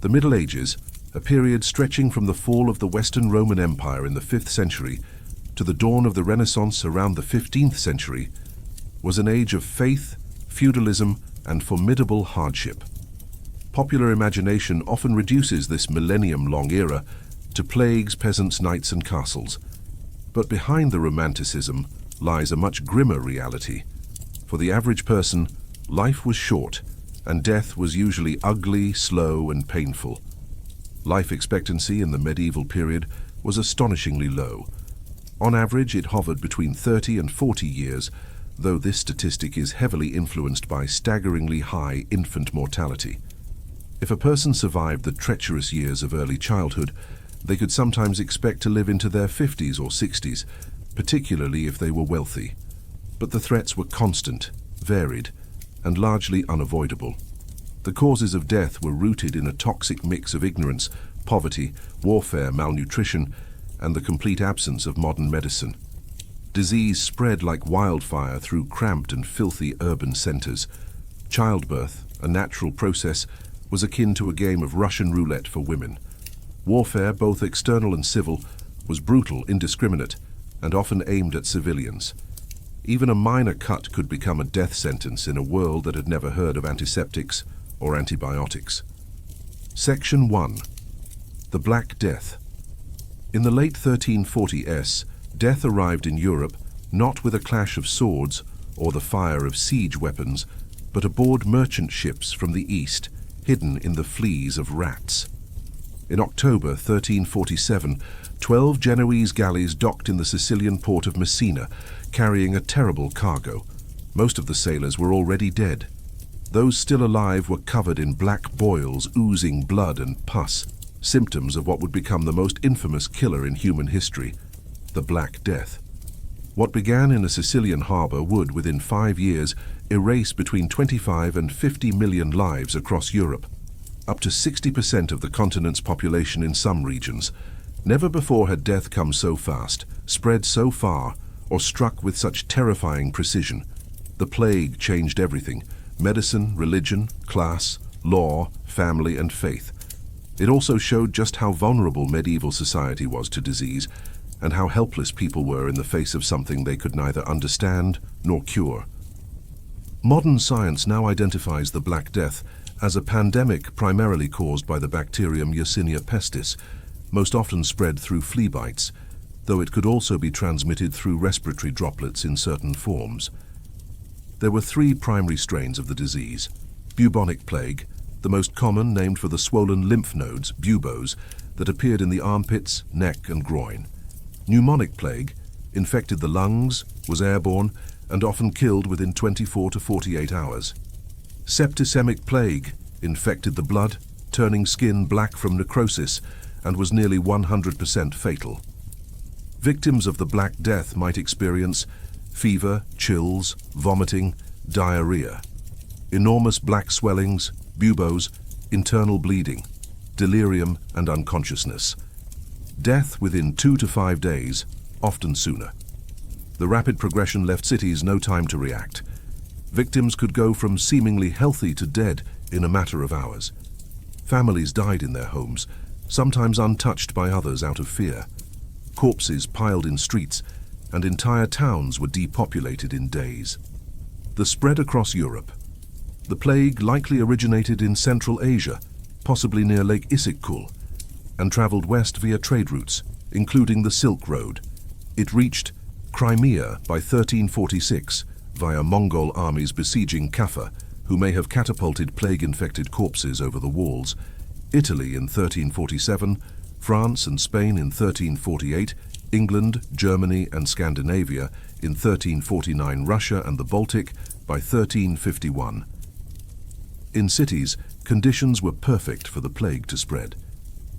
The Middle Ages, a period stretching from the fall of the Western Roman Empire in the 5th century to the dawn of the Renaissance around the 15th century, was an age of faith, feudalism, and formidable hardship. Popular imagination often reduces this millennium-long era to plagues, peasants' knights, and castles. But behind the romanticism lies a much grimmer reality. For the average person, life was short, and death was usually ugly, slow, and painful. Life expectancy in the medieval period was astonishingly low. On average, it hovered between 30 and 40 years, though this statistic is heavily influenced by staggeringly high infant mortality. If a person survived the treacherous years of early childhood, they could sometimes expect to live into their 50s or 60s, particularly if they were wealthy. But the threats were constant, varied, and largely unavoidable. The causes of death were rooted in a toxic mix of ignorance, poverty, warfare, malnutrition, and the complete absence of modern medicine. Disease spread like wildfire through cramped and filthy urban centers. Childbirth, a natural process, was akin to a game of Russian roulette for women. Warfare, both external and civil, was brutal, indiscriminate, and often aimed at civilians. Even a minor cut could become a death sentence in a world that had never heard of antiseptics or antibiotics. Section 1. The Black Death. In the late 1340s, death arrived in Europe not with a clash of swords or the fire of siege weapons, but aboard merchant ships from the east, hidden in the fleas of rats. In October 1347, 12 Genoese galleys docked in the Sicilian port of Messina, carrying a terrible cargo. Most of the sailors were already dead. Those still alive were covered in black boils oozing blood and pus, symptoms of what would become the most infamous killer in human history, the Black Death. What began in a Sicilian harbor would, within 5 years, erase between 25 and 50 million lives across Europe, up to 60% of the continent's population in some regions. Never before had death come so fast, spread so far, or struck with such terrifying precision. The plague changed everything: medicine, religion, class, law, family, and faith. It also showed just how vulnerable medieval society was to disease, and how helpless people were in the face of something they could neither understand nor cure. Modern science now identifies the Black Death as a pandemic primarily caused by the bacterium Yersinia pestis, most often spread through flea bites, though it could also be transmitted through respiratory droplets in certain forms. There were 3 primary strains of the disease: bubonic plague, the most common, named for the swollen lymph nodes, buboes, that appeared in the armpits, neck, and groin. Pneumonic plague infected the lungs, was airborne, and often killed within 24 to 48 hours. Septicemic plague infected the blood, turning skin black from necrosis, and was nearly 100% fatal. Victims of the Black Death might experience fever, chills, vomiting, diarrhea, enormous black swellings, buboes, internal bleeding, delirium, and unconsciousness. Death within 2 to 5 days, often sooner. The rapid progression left cities no time to react. Victims could go from seemingly healthy to dead in a matter of hours. Families died in their homes, sometimes untouched by others out of fear. Corpses piled in streets, and entire towns were depopulated in days. The spread across Europe. The plague likely originated in Central Asia, possibly near Lake Issyk-Kul, and traveled west via trade routes, including the Silk Road. It reached Crimea by 1346 via Mongol armies besieging Kaffa, who may have catapulted plague-infected corpses over the walls, Italy in 1347, France and Spain in 1348, England, Germany and Scandinavia in 1349, Russia and the Baltic by 1351. In cities, conditions were perfect for the plague to spread.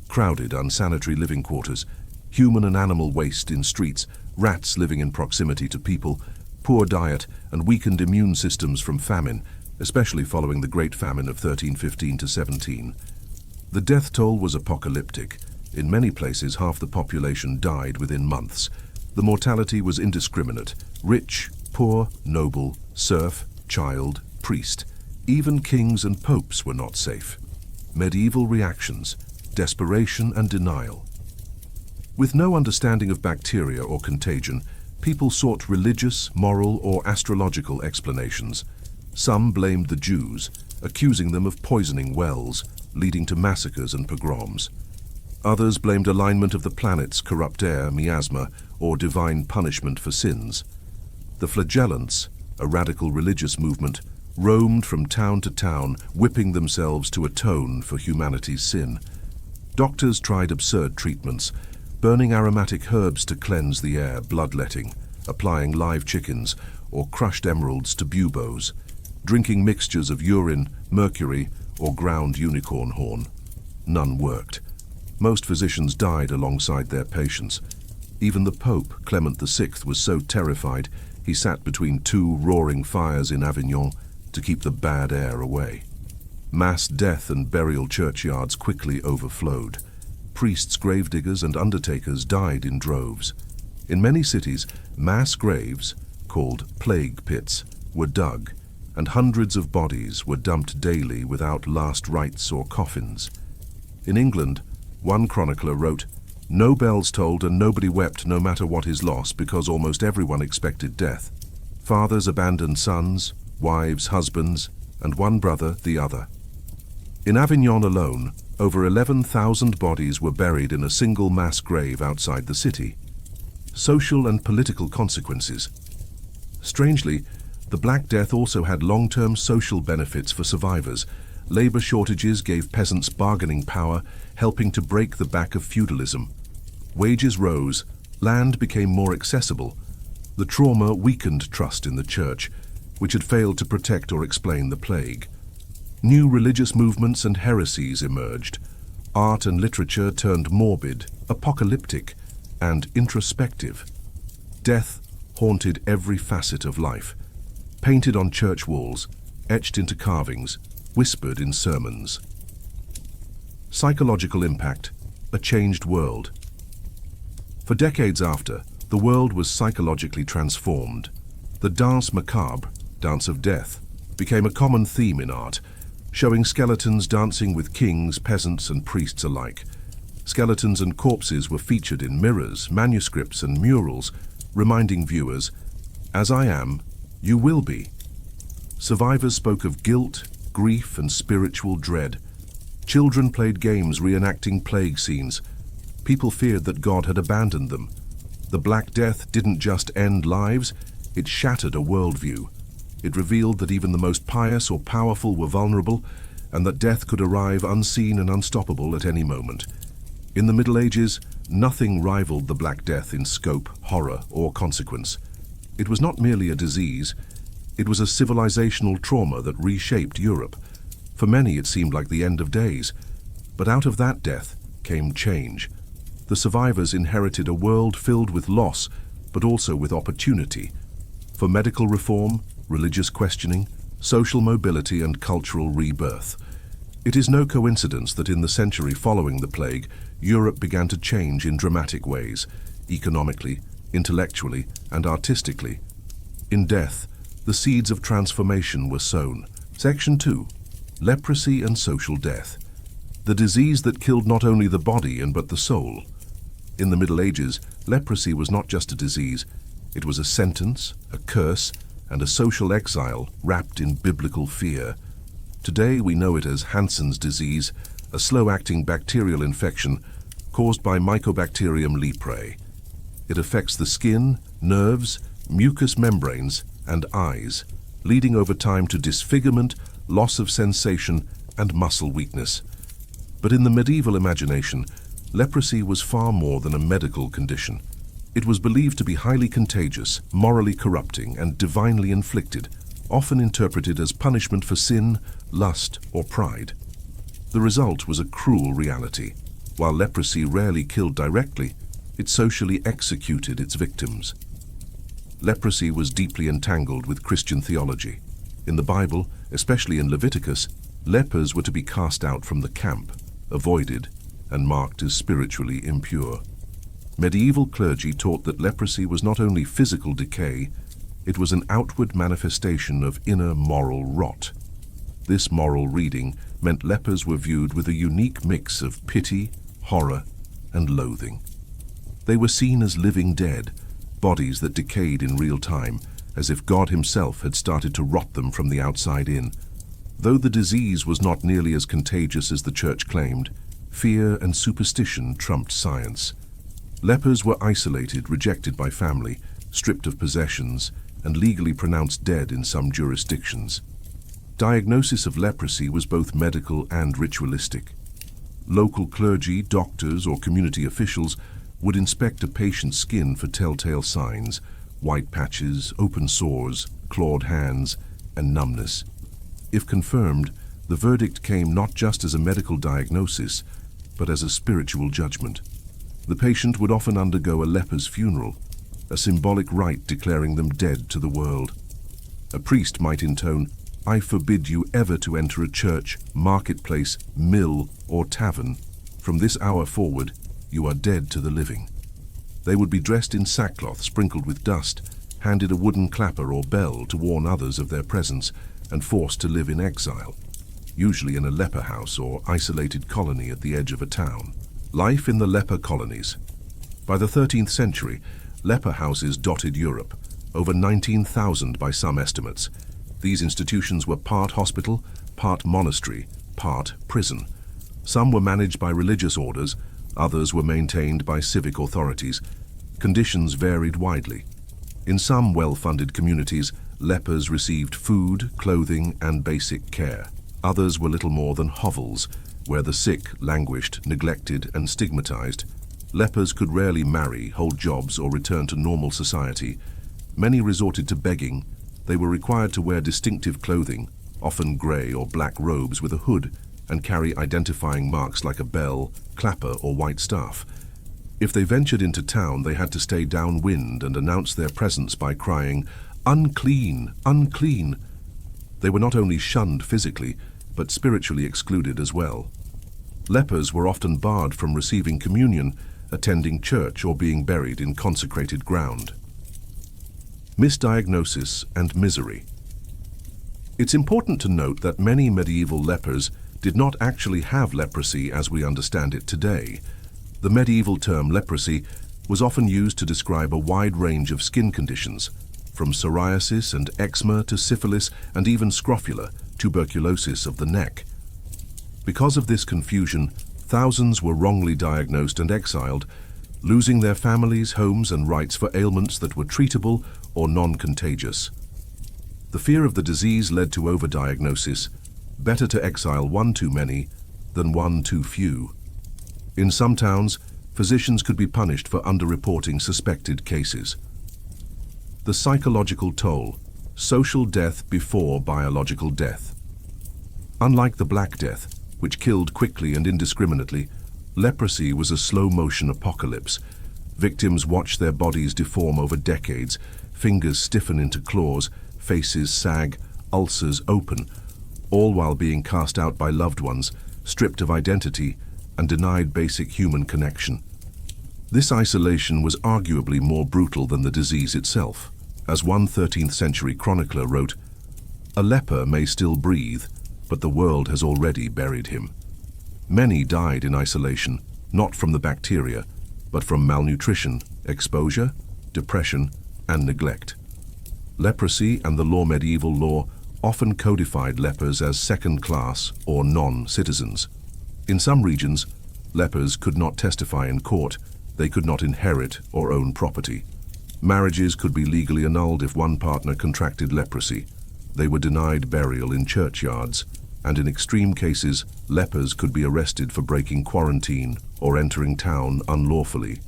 Crowded, unsanitary living quarters, human and animal waste in streets, rats living in proximity to people, poor diet and weakened immune systems from famine, especially following the Great Famine of 1315 to 17. The death toll was apocalyptic. In many places, half the population died within months. The mortality was indiscriminate: rich, poor, noble, serf, child, priest. Even kings and popes were not safe. medieval reactions, desperation and denial. With no understanding of bacteria or contagion, people sought religious, moral, or astrological explanations. Some blamed the Jews, accusing them of poisoning wells, leading to massacres and pogroms. Others blamed alignment of the planets, corrupt air, miasma, or divine punishment for sins. The flagellants, a radical religious movement, roamed from town to town, whipping themselves to atone for humanity's sin. Doctors tried absurd treatments, burning aromatic herbs to cleanse the air, bloodletting, applying live chickens or crushed emeralds to buboes, drinking mixtures of urine, mercury, or ground unicorn horn. None worked. Most physicians died alongside their patients. Even the Pope, Clement VI, was so terrified he sat between two roaring fires in Avignon to keep the bad air away. Mass death and burial churchyards quickly overflowed. Priests, gravediggers, and undertakers died in droves. In many cities, mass graves, called plague pits, were dug, and hundreds of bodies were dumped daily without last rites or coffins. In England, one chronicler wrote, "No bells tolled and nobody wept no matter what his loss, because almost everyone expected death. Fathers abandoned sons, wives, husbands, and one brother the other." In Avignon alone, over 11,000 bodies were buried in a single mass grave outside the city. Social and political consequences. Strangely, the Black Death also had long-term social benefits for survivors. Labor shortages gave peasants bargaining power, helping to break the back of feudalism. Wages rose, land became more accessible. The trauma weakened trust in the church, which had failed to protect or explain the plague. New religious movements and heresies emerged. Art and literature turned morbid, apocalyptic, and introspective. Death haunted every facet of life, painted on church walls, etched into carvings, whispered in sermons. Psychological impact, a changed world. For decades after, the world was psychologically transformed. The danse macabre, dance of death, became a common theme in art, showing skeletons dancing with kings, peasants, and priests alike. Skeletons and corpses were featured in mirrors, manuscripts, and murals, reminding viewers, "As I am, you will be." Survivors spoke of guilt, grief, and spiritual dread. Children played games reenacting plague scenes. People feared that God had abandoned them. The Black Death didn't just end lives, it shattered a worldview. It revealed that even the most pious or powerful were vulnerable, and that death could arrive unseen and unstoppable at any moment. In the Middle Ages, nothing rivaled the Black Death in scope, horror, or consequence. It was not merely a disease, it was a civilizational trauma that reshaped Europe. For many, it seemed like the end of days. But out of that death came change. The survivors inherited a world filled with loss, but also with opportunity. For medical reform, religious questioning, social mobility, and cultural rebirth. It is no coincidence that in the century following the plague, Europe began to change in dramatic ways, economically, intellectually, and artistically. In death, the seeds of transformation were sown. Section 2. Leprosy and social death. The disease that killed not only the body but the soul. In the Middle Ages, leprosy was not just a disease, it was a sentence, a curse, and a social exile wrapped in biblical fear. Today we know it as Hansen's disease, a slow-acting bacterial infection caused by Mycobacterium leprae. It affects the skin, nerves, mucous membranes, and eyes, leading over time to disfigurement, loss of sensation, and muscle weakness. But in the medieval imagination, leprosy was far more than a medical condition. It was believed to be highly contagious, morally corrupting, and divinely inflicted, often interpreted as punishment for sin, lust, or pride. The result was a cruel reality. While leprosy rarely killed directly, it socially executed its victims. Leprosy was deeply entangled with Christian theology. In the Bible, especially in Leviticus, lepers were to be cast out from the camp, avoided, and marked as spiritually impure. Medieval clergy taught that leprosy was not only physical decay, it was an outward manifestation of inner moral rot. This moral reading meant lepers were viewed with a unique mix of pity, horror, and loathing. They were seen as living dead, bodies that decayed in real time, as if God himself had started to rot them from the outside in. Though the disease was not nearly as contagious as the church claimed, fear and superstition trumped science. Lepers were isolated, rejected by family, stripped of possessions, and legally pronounced dead in some jurisdictions. Diagnosis of leprosy was both medical and ritualistic. Local clergy, doctors, or community officials would inspect a patient's skin for telltale signs: white patches, open sores, clawed hands, and numbness. If confirmed, the verdict came not just as a medical diagnosis, but as a spiritual judgment. The patient would often undergo a leper's funeral, a symbolic rite declaring them dead to the world. A priest might intone, "I forbid you ever to enter a church, marketplace, mill, or tavern. From this hour forward, you are dead to the living." They would be dressed in sackcloth sprinkled with dust, handed a wooden clapper or bell to warn others of their presence, and forced to live in exile, usually in a leper house or isolated colony at the edge of a town. Life in the leper colonies. By the 13th century, leper houses dotted Europe, over 19,000 by some estimates. These institutions were part hospital, part monastery, part prison. Some were managed by religious orders, others were maintained by civic authorities. Conditions varied widely. In some well-funded communities, lepers received food, clothing, and basic care. Others were little more than hovels, where the sick languished, neglected, and stigmatized. Lepers could rarely marry, hold jobs, or return to normal society. Many resorted to begging. They were required to wear distinctive clothing, often grey or black robes with a hood, and carry identifying marks like a bell, clapper, or white staff. If they ventured into town, they had to stay downwind and announce their presence by crying, "Unclean, unclean." They were not only shunned physically, but spiritually excluded as well. Lepers were often barred from receiving communion, attending church, or being buried in consecrated ground. Misdiagnosis and misery. It's important to note that many medieval lepers did not actually have leprosy as we understand it today. The medieval term leprosy was often used to describe a wide range of skin conditions, from psoriasis and eczema to syphilis and even scrofula, tuberculosis of the neck. Because of this confusion, thousands were wrongly diagnosed and exiled, losing their families, homes, and rights for ailments that were treatable or non-contagious. The fear of the disease led to overdiagnosis. Better to exile one too many than one too few. In some towns, physicians could be punished for underreporting suspected cases. The psychological toll: social death before biological death. Unlike the Black Death, which killed quickly and indiscriminately, leprosy was a slow-motion apocalypse. Victims watched their bodies deform over decades, fingers stiffen into claws, faces sag, ulcers open, all while being cast out by loved ones, stripped of identity, and denied basic human connection. This isolation was arguably more brutal than the disease itself. As one 13th century chronicler wrote, "A leper may still breathe, but the world has already buried him." Many died in isolation, not from the bacteria, but from malnutrition, exposure, depression, and neglect. Leprosy and the medieval law often codified lepers as second-class or non-citizens. In some regions, lepers could not testify in court, they could not inherit or own property. Marriages could be legally annulled if one partner contracted leprosy. They were denied burial in churchyards, and in extreme cases, lepers could be arrested for breaking quarantine or entering town unlawfully.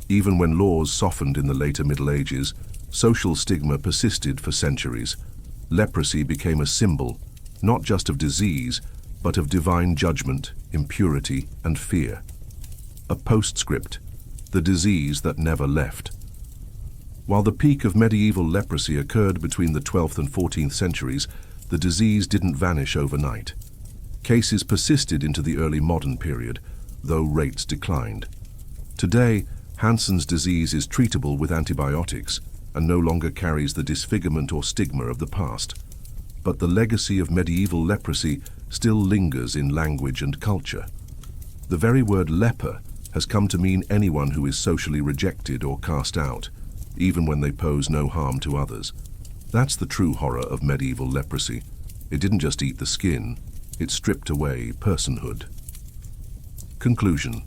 Even when laws softened in the later Middle Ages, social stigma persisted for centuries. Leprosy became a symbol, not just of disease, but of divine judgment, impurity, and fear. A postscript: the disease that never left. While the peak of medieval leprosy occurred between the 12th and 14th centuries, the disease didn't vanish overnight. Cases persisted into the early modern period, though rates declined. Today, Hansen's disease is treatable with antibiotics and no longer carries the disfigurement or stigma of the past. but the legacy of medieval leprosy still lingers in language and culture. The very word leper has come to mean anyone who is socially rejected or cast out, even when they pose no harm to others. That's the true horror of medieval leprosy. It didn't just eat the skin, it stripped away personhood. Conclusion.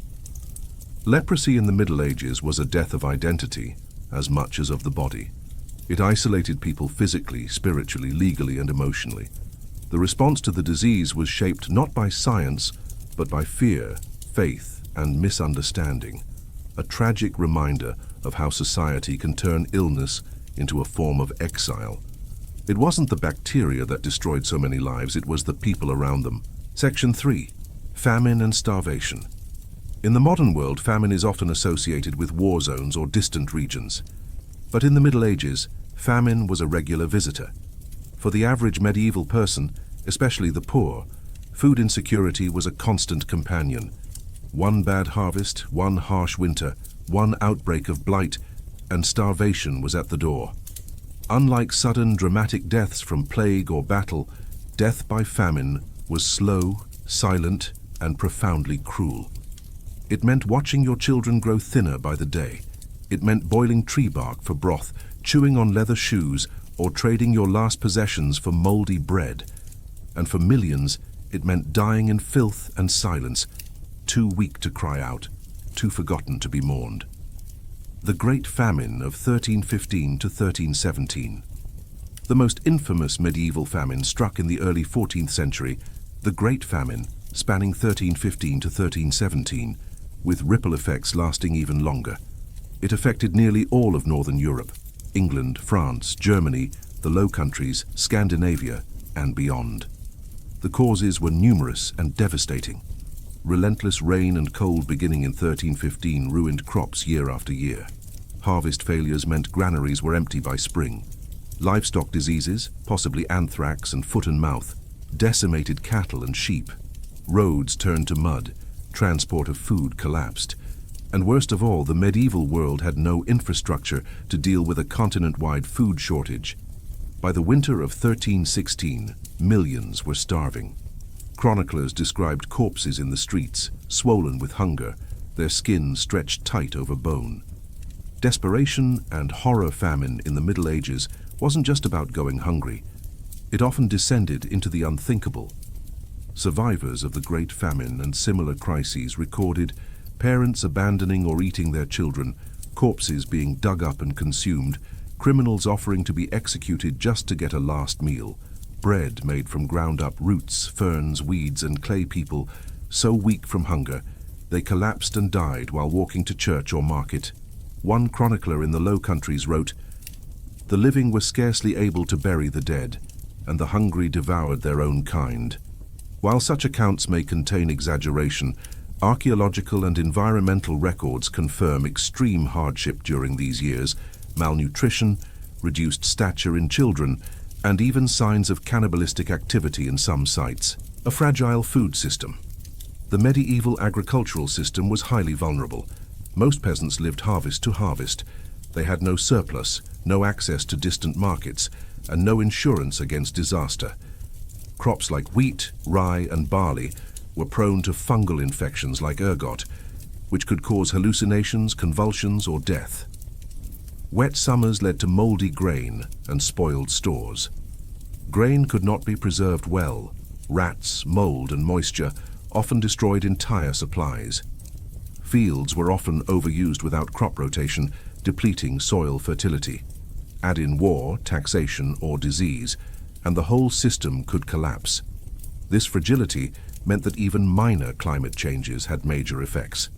Leprosy in the Middle Ages was a death of identity as much as of the body. It isolated people physically, spiritually, legally, and emotionally. The response to the disease was shaped not by science, but by fear, faith, and misunderstanding. A tragic reminder of how society can turn illness into a form of exile. It wasn't the bacteria that destroyed so many lives, it was the people around them. Section 3. Famine and starvation. In the modern world, famine is often associated with war zones or distant regions. But in the Middle Ages, famine was a regular visitor. For the average medieval person, especially the poor, food insecurity was a constant companion. One bad harvest, one harsh winter, one outbreak of blight, and starvation was at the door. Unlike sudden dramatic deaths from plague or battle, death by famine was slow, silent, and profoundly cruel. It meant watching your children grow thinner by the day. It meant boiling tree bark for broth, chewing on leather shoes, or trading your last possessions for moldy bread. And for millions, it meant dying in filth and silence, too weak to cry out, too forgotten to be mourned. The Great Famine of 1315 to 1317. The most infamous medieval famine struck in the early 14th century, the Great Famine, spanning 1315 to 1317, with ripple effects lasting even longer. It affected nearly all of Northern Europe, England, France, Germany, the Low Countries, Scandinavia, and beyond. The causes were numerous and devastating. Relentless rain and cold beginning in 1315 ruined crops year after year. Harvest failures meant granaries were empty by spring. Livestock diseases, possibly anthrax and foot and mouth, decimated cattle and sheep. Roads turned to mud, transport of food collapsed. And worst of all, the medieval world had no infrastructure to deal with a continent-wide food shortage. By the winter of 1316, millions were starving. Chroniclers described corpses in the streets, swollen with hunger, their skin stretched tight over bone. Desperation and horror famine in the Middle Ages wasn't just about going hungry. It often descended into the unthinkable. Survivors of the Great Famine and similar crises recorded parents abandoning or eating their children, corpses being dug up and consumed, criminals offering to be executed just to get a last meal, bread made from ground-up roots, ferns, weeds, and clay people, so weak from hunger, they collapsed and died while walking to church or market. One chronicler in the Low Countries wrote, "The living were scarcely able to bury the dead, and the hungry devoured their own kind." While such accounts may contain exaggeration, archaeological and environmental records confirm extreme hardship during these years, malnutrition, reduced stature in children, and even signs of cannibalistic activity in some sites. A fragile food system. The medieval agricultural system was highly vulnerable. Most peasants lived harvest to harvest. They had no surplus, no access to distant markets, and no insurance against disaster. Crops like wheat, rye, and barley were prone to fungal infections like ergot, which could cause hallucinations, convulsions, or death. Wet summers led to moldy grain and spoiled stores. Grain could not be preserved well. Rats, mold, and moisture often destroyed entire supplies. Fields were often overused without crop rotation, depleting soil fertility. Add in war, taxation, or disease, and the whole system could collapse. This fragility meant that even minor climate changes had major effects.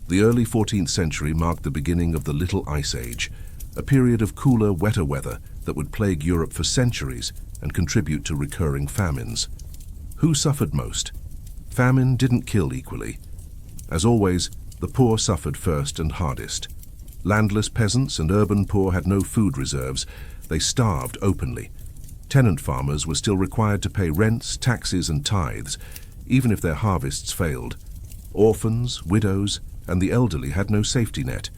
The early 14th century marked the beginning of the Little Ice Age, a period of cooler, wetter weather that would plague Europe for centuries and contribute to recurring famines. Who suffered most? Famine didn't kill equally. As always, the poor suffered first and hardest. Landless peasants and urban poor had no food reserves. They starved openly. Tenant farmers were still required to pay rents, taxes, and tithes, even if their harvests failed. Orphans, widows, and the elderly had no safety net.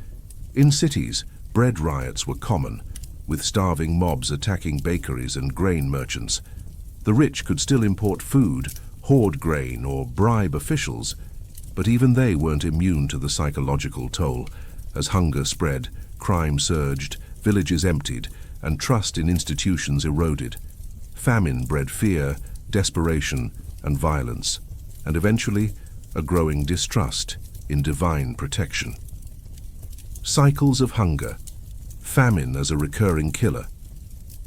In cities, bread riots were common, with starving mobs attacking bakeries and grain merchants. The rich could still import food, hoard grain, or bribe officials, but even they weren't immune to the psychological toll. As hunger spread, crime surged, villages emptied, and trust in institutions eroded. Famine bred fear, desperation, and violence, and eventually a growing distrust in divine protection. Cycles of hunger. Famine as a recurring killer.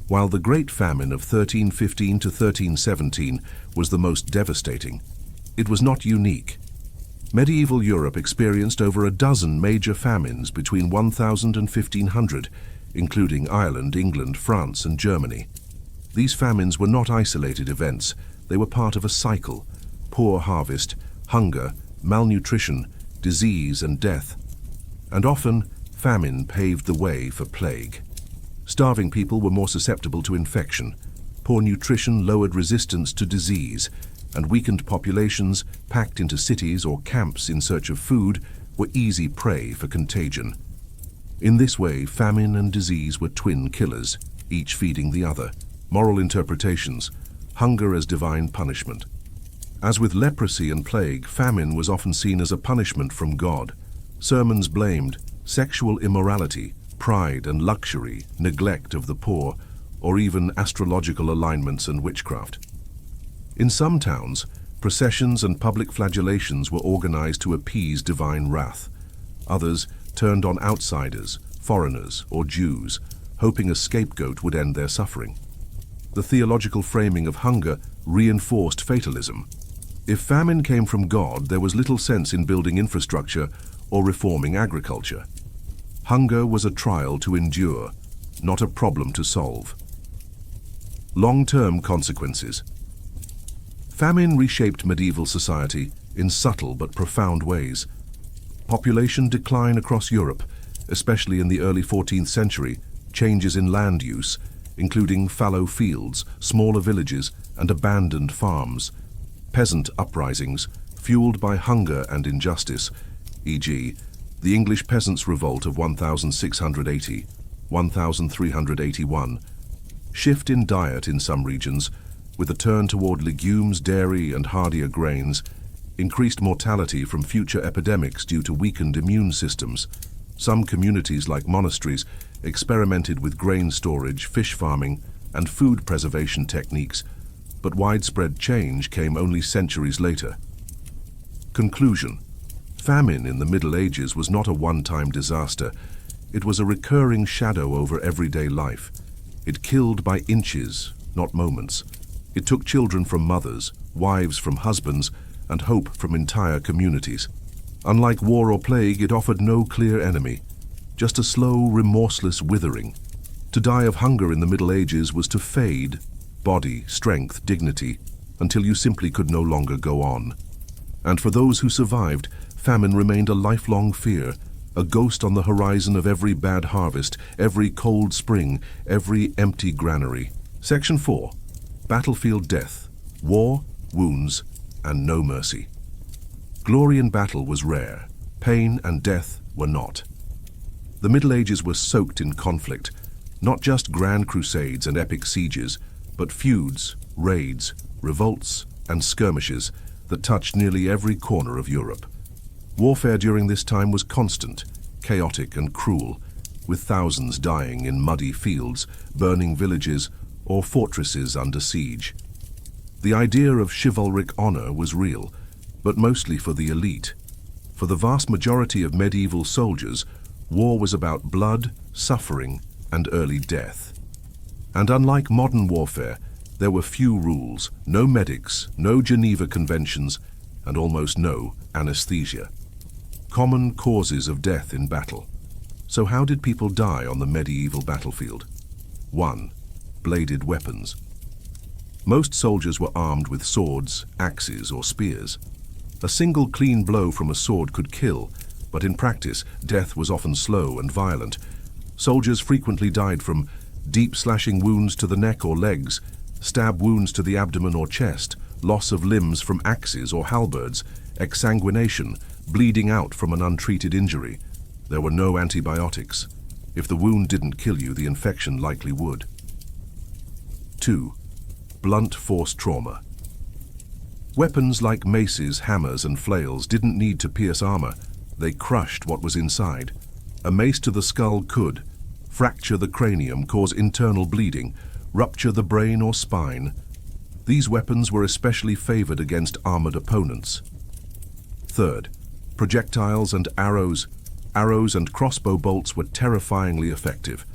While the Great Famine of 1315 to 1317 was the most devastating, it was not unique. Medieval Europe experienced over a dozen major famines between 1000 and 1500, including Ireland, England, France, and Germany. These famines were not isolated events, they were part of a cycle: poor harvest, hunger, malnutrition, disease, and death. And often, famine paved the way for plague. Starving people were more susceptible to infection. Poor nutrition lowered resistance to disease, and weakened populations, packed into cities or camps in search of food, were easy prey for contagion. In this way, famine and disease were twin killers, each feeding the other. Moral interpretations: hunger as divine punishment. As with leprosy and plague, famine was often seen as a punishment from God. Sermons blamed sexual immorality, pride and luxury, neglect of the poor, or even astrological alignments and witchcraft. In some towns, processions and public flagellations were organized to appease divine wrath. Others turned on outsiders, foreigners, or Jews, hoping a scapegoat would end their suffering. The theological framing of hunger reinforced fatalism. If famine came from God, there was little sense in building infrastructure or reforming agriculture. Hunger was a trial to endure, not a problem to solve. Long-term consequences. Famine reshaped medieval society in subtle but profound ways. Population decline across Europe, especially in the early 14th century, changes in land use, including fallow fields, smaller villages, and abandoned farms. Peasant uprisings, fueled by hunger and injustice, e.g., the English Peasants' Revolt of 1680, 1381. Shift in diet in some regions, with a turn toward legumes, dairy, and hardier grains, increased mortality from future epidemics due to weakened immune systems. Some communities, like monasteries, experimented with grain storage, fish farming, and food preservation techniques, but widespread change came only centuries later. Conclusion. Famine in the Middle Ages was not a one-time disaster. It was a recurring shadow over everyday life. It killed by inches, not moments. It took children from mothers, wives from husbands, and hope from entire communities. Unlike war or plague, it offered no clear enemy, just a slow, remorseless withering. To die of hunger in the Middle Ages was to fade, body, strength, dignity, until you simply could no longer go on. And for those who survived, famine remained a lifelong fear, a ghost on the horizon of every bad harvest, every cold spring, every empty granary. Section 4. Battlefield death, war, wounds, and no mercy. Glory in battle was rare. Pain and death were not. The Middle Ages were soaked in conflict, not just grand crusades and epic sieges, but feuds, raids, revolts, and skirmishes that touched nearly every corner of Europe. Warfare during this time was constant, chaotic and cruel, with thousands dying in muddy fields, burning villages, or fortresses under siege. The idea of chivalric honor was real, but mostly for the elite. For the vast majority of medieval soldiers, war was about blood, suffering, and early death. And unlike modern warfare, there were few rules, no medics, no Geneva Conventions, and almost no anesthesia. Common causes of death in battle. So how did people die on the medieval battlefield? 1. Bladed weapons. Most soldiers were armed with swords, axes, or spears. A single clean blow from a sword could kill, but in practice, death was often slow and violent. Soldiers frequently died from deep slashing wounds to the neck or legs, stab wounds to the abdomen or chest, loss of limbs from axes or halberds, exsanguination, bleeding out from an untreated injury. There were no antibiotics. If the wound didn't kill you, the infection likely would. 2. blunt force trauma. Weapons like maces, hammers, and flails didn't need to pierce armor. They crushed what was inside. A mace to the skull could fracture the cranium, cause internal bleeding, rupture the brain or spine. These weapons were especially favored against armored opponents. Third, projectiles and arrows. Arrows and crossbow bolts were terrifyingly effective.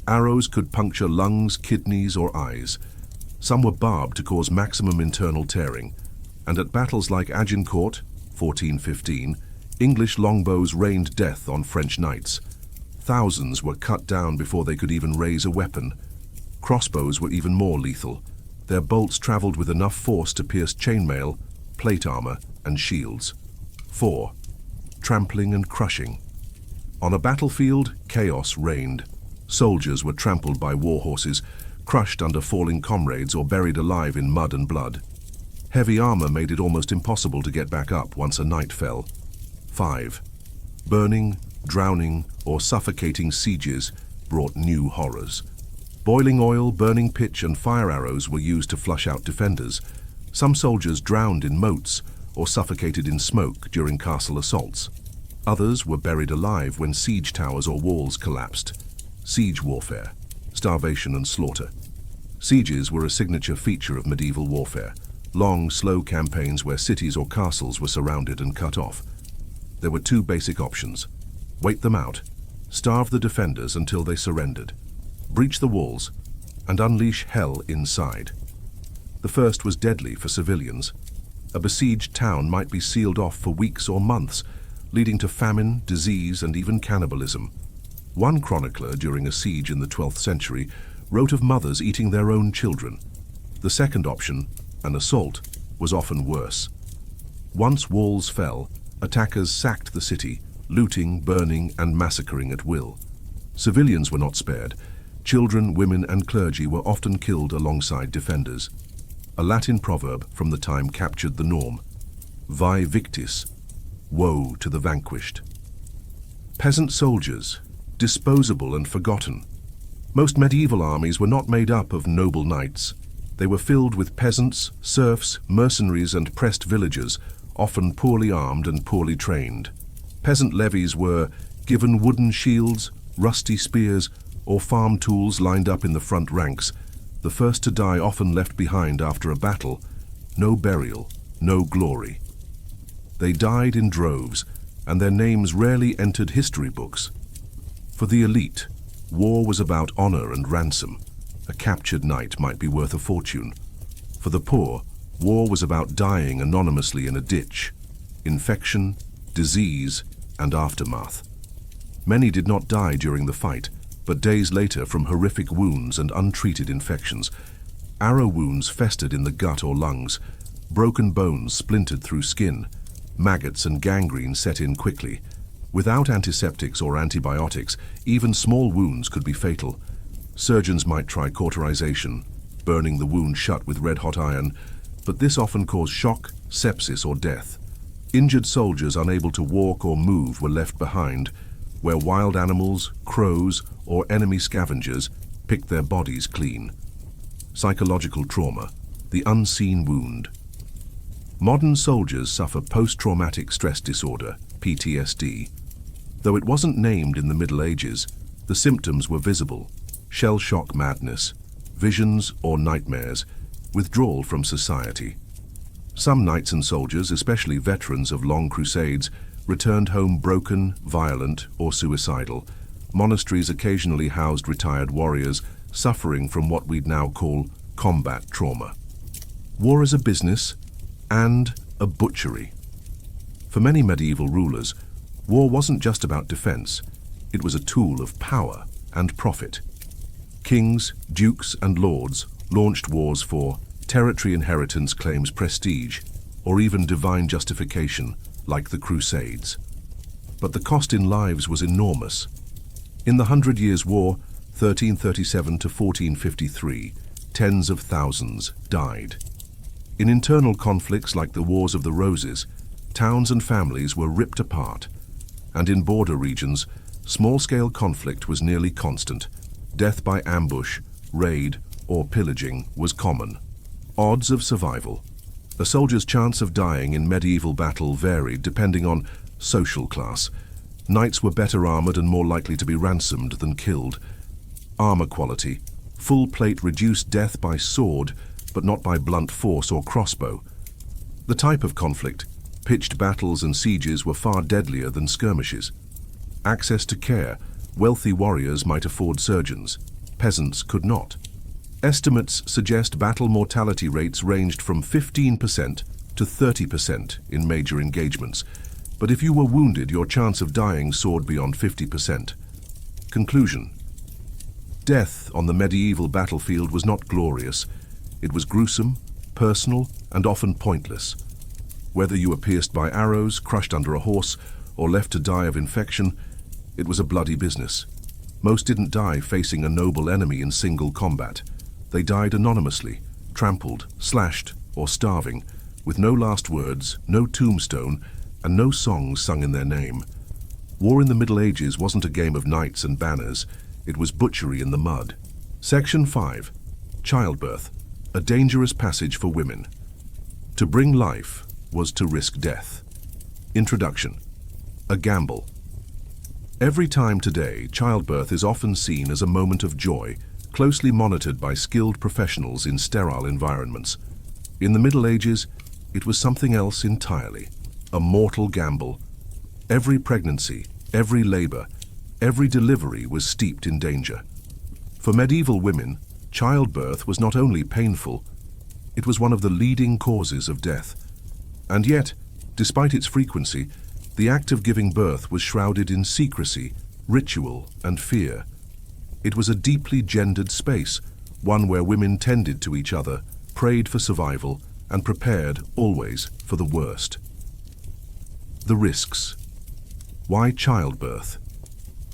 Arrows could puncture lungs, kidneys, or eyes. Some were barbed to cause maximum internal tearing. And at battles like Agincourt, 1415, English longbows rained death on French knights. Thousands were cut down before they could even raise a weapon. Crossbows were even more lethal. Their bolts traveled with enough force to pierce chainmail, plate armor, and shields. 4. Trampling and crushing. On a battlefield, chaos reigned. Soldiers were trampled by war horses, crushed under falling comrades, or buried alive in mud and blood. Heavy armor made it almost impossible to get back up once a knight fell. 5. Burning, drowning, or suffocating sieges brought new horrors. Boiling oil, burning pitch, and fire arrows were used to flush out defenders. Some soldiers drowned in moats or suffocated in smoke during castle assaults. Others were buried alive when siege towers or walls collapsed. Siege warfare, starvation and slaughter. Sieges were a signature feature of medieval warfare. Long, slow campaigns where cities or castles were surrounded and cut off. There were two basic options: wait them out, starve the defenders until they surrendered, breach the walls, and unleash hell inside. The first was deadly for civilians. A besieged town might be sealed off for weeks or months, leading to famine, disease, and even cannibalism. One chronicler during a siege in the 12th century wrote of mothers eating their own children. The second option, an assault, was often worse. Once walls fell, attackers sacked the city, looting, burning, and massacring at will. Civilians were not spared. Children, women, and clergy were often killed alongside defenders. A Latin proverb from the time captured the norm: vae victis, woe to the vanquished. Peasant soldiers, disposable and forgotten. Most medieval armies were not made up of noble knights. They were filled with peasants, serfs, mercenaries, and pressed villagers, often poorly armed and poorly trained. Peasant levies were given wooden shields, rusty spears, or farm tools lined up in the front ranks, the first to die often left behind after a battle. No burial, no glory. They died in droves, and their names rarely entered history books. For the elite, war was about honor and ransom. A captured knight might be worth a fortune. For the poor, war was about dying anonymously in a ditch. Infection, disease, and aftermath. Many did not die during the fight, but days later from horrific wounds and untreated infections. Arrow wounds festered in the gut or lungs. Broken bones splintered through skin. Maggots and gangrene set in quickly. Without antiseptics or antibiotics, even small wounds could be fatal. Surgeons might try cauterization, burning the wound shut with red-hot iron, but this often caused shock, sepsis, or death. Injured soldiers unable to walk or move were left behind, where wild animals, crows, or enemy scavengers picked their bodies clean. Psychological trauma, the unseen wound. Modern soldiers suffer post-traumatic stress disorder, PTSD. Though it wasn't named in the Middle Ages, the symptoms were visible: shell shock madness, visions or nightmares, withdrawal from society. Some knights and soldiers, especially veterans of long crusades, returned home broken, violent, or suicidal. Monasteries occasionally housed retired warriors suffering from what we'd now call combat trauma. War as a business and a butchery. For many medieval rulers, war wasn't just about defense. It was a tool of power and profit. Kings, dukes, and lords launched wars for territory inheritance claims, prestige, or even divine justification, like the Crusades. But the cost in lives was enormous. In the 100 Years' War, 1337 to 1453, tens of thousands died. In internal conflicts like the Wars of the Roses, towns and families were ripped apart. And in border regions, small-scale conflict was nearly constant. Death by ambush, raid, or pillaging was common. Odds of survival. A soldier's chance of dying in medieval battle varied depending on social class. Knights were better armored and more likely to be ransomed than killed. Armor quality. Full plate reduced death by sword, but not by blunt force or crossbow. The type of conflict. Pitched battles and sieges were far deadlier than skirmishes. Access to care. Wealthy warriors might afford surgeons. Peasants could not. Estimates suggest battle mortality rates ranged from 15% to 30% in major engagements. But if you were wounded, your chance of dying soared beyond 50%. Conclusion. Death on the medieval battlefield was not glorious. It was gruesome, personal, and often pointless. Whether you were pierced by arrows, crushed under a horse, or left to die of infection, it was a bloody business. Most didn't die facing a noble enemy in single combat. They died anonymously, trampled, slashed, or starving, with no last words, no tombstone, and no songs sung in their name. War in the Middle Ages wasn't a game of knights and banners. It was butchery in the mud. Section 5. Childbirth. A dangerous passage for women. To bring life was to risk death. Introduction. A gamble. Every time today, childbirth is often seen as a moment of joy, closely monitored by skilled professionals in sterile environments. In the Middle Ages, it was something else entirely. A mortal gamble. Every pregnancy, every labor, every delivery was steeped in danger. For medieval women, childbirth was not only painful, it was one of the leading causes of death. And yet, despite its frequency, the act of giving birth was shrouded in secrecy, ritual, and fear. It was a deeply gendered space, one where women tended to each other, prayed for survival, and prepared, always, for the worst. The risks. Why childbirth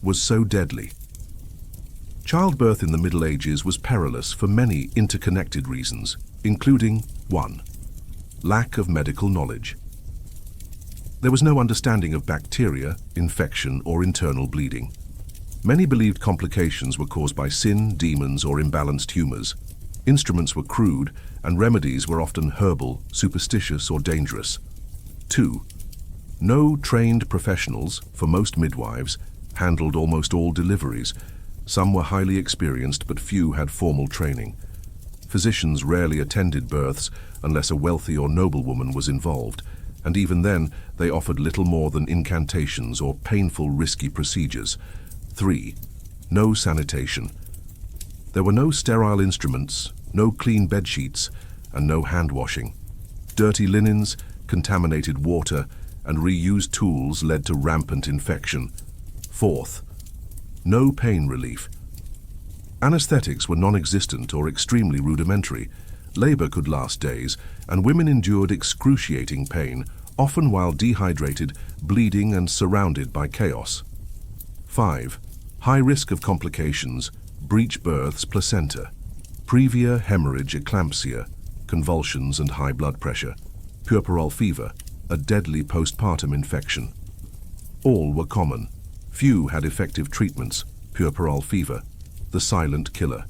was so deadly. Childbirth in the Middle Ages was perilous for many interconnected reasons, including 1. Lack of medical knowledge. There was no understanding of bacteria, infection, or internal bleeding. Many believed complications were caused by sin, demons, or imbalanced humors. Instruments were crude, and remedies were often herbal, superstitious, or dangerous. 2. No trained professionals, for most midwives, handled almost all deliveries. Some were highly experienced, but few had formal training. Physicians rarely attended births unless a wealthy or noblewoman was involved, and even then, they offered little more than incantations or painful, risky procedures. 3. No sanitation. There were no sterile instruments, no clean bedsheets, and no hand washing. Dirty linens, contaminated water, and reused tools led to rampant infection. 4th, no pain relief. Anesthetics were non-existent or extremely rudimentary. Labor could last days, and women endured excruciating pain, often while dehydrated, bleeding, and surrounded by chaos. 5. High risk of complications, breech births, placenta, previa, hemorrhage, eclampsia, convulsions, and high blood pressure, puerperal fever, a deadly postpartum infection. All were common. Few had effective treatments. Puerperal fever, the silent killer.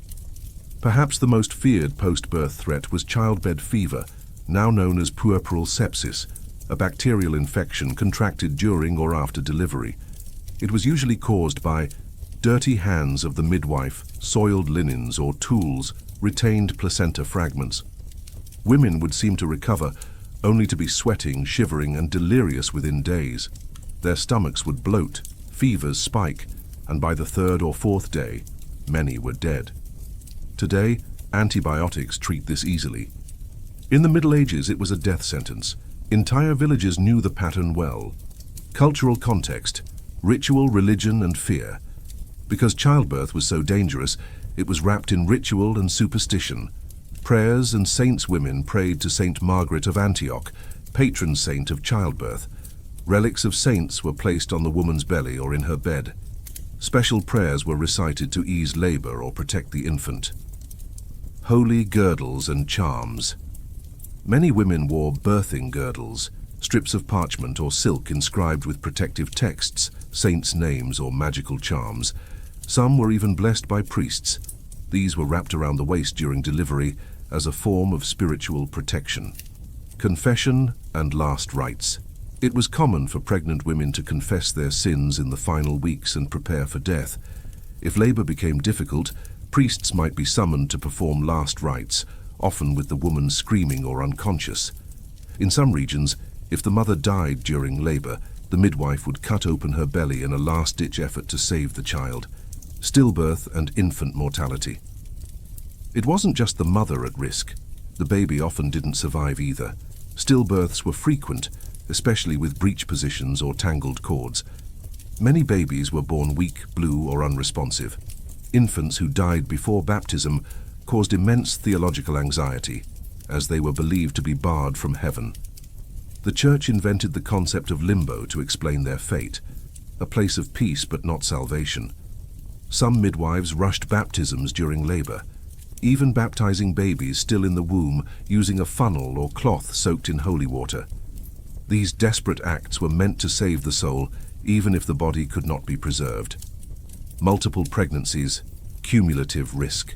Perhaps the most feared post-birth threat was childbed fever, now known as puerperal sepsis, a bacterial infection contracted during or after delivery. It was usually caused by dirty hands of the midwife, soiled linens or tools, retained placenta fragments. Women would seem to recover, only to be sweating, shivering, and delirious within days. Their stomachs would bloat, fevers spike, and by the 3rd or 4th day, many were dead. Today, antibiotics treat this easily. In the Middle Ages, it was a death sentence. Entire villages knew the pattern well. Cultural context, ritual, religion, and fear. Because childbirth was so dangerous, it was wrapped in ritual and superstition. Prayers and saints' women prayed to Saint Margaret of Antioch, patron saint of childbirth. Relics of saints were placed on the woman's belly or in her bed. Special prayers were recited to ease labor or protect the infant. Holy girdles and charms. Many women wore birthing girdles, strips of parchment or silk inscribed with protective texts, saints' names, or magical charms. Some were even blessed by priests. These were wrapped around the waist during delivery as a form of spiritual protection. Confession and last rites. It was common for pregnant women to confess their sins in the final weeks and prepare for death. If labor became difficult, priests might be summoned to perform last rites, often with the woman screaming or unconscious. In some regions, if the mother died during labor, the midwife would cut open her belly in a last-ditch effort to save the child. Stillbirth and infant mortality. It wasn't just the mother at risk. The baby often didn't survive either. Stillbirths were frequent, especially with breech positions or tangled cords. Many babies were born weak, blue, or unresponsive. Infants who died before baptism caused immense theological anxiety, as they were believed to be barred from heaven. The Church invented the concept of limbo to explain their fate, a place of peace but not salvation. Some midwives rushed baptisms during labor, even baptizing babies still in the womb using a funnel or cloth soaked in holy water. These desperate acts were meant to save the soul, even if the body could not be preserved. Multiple pregnancies, cumulative risk.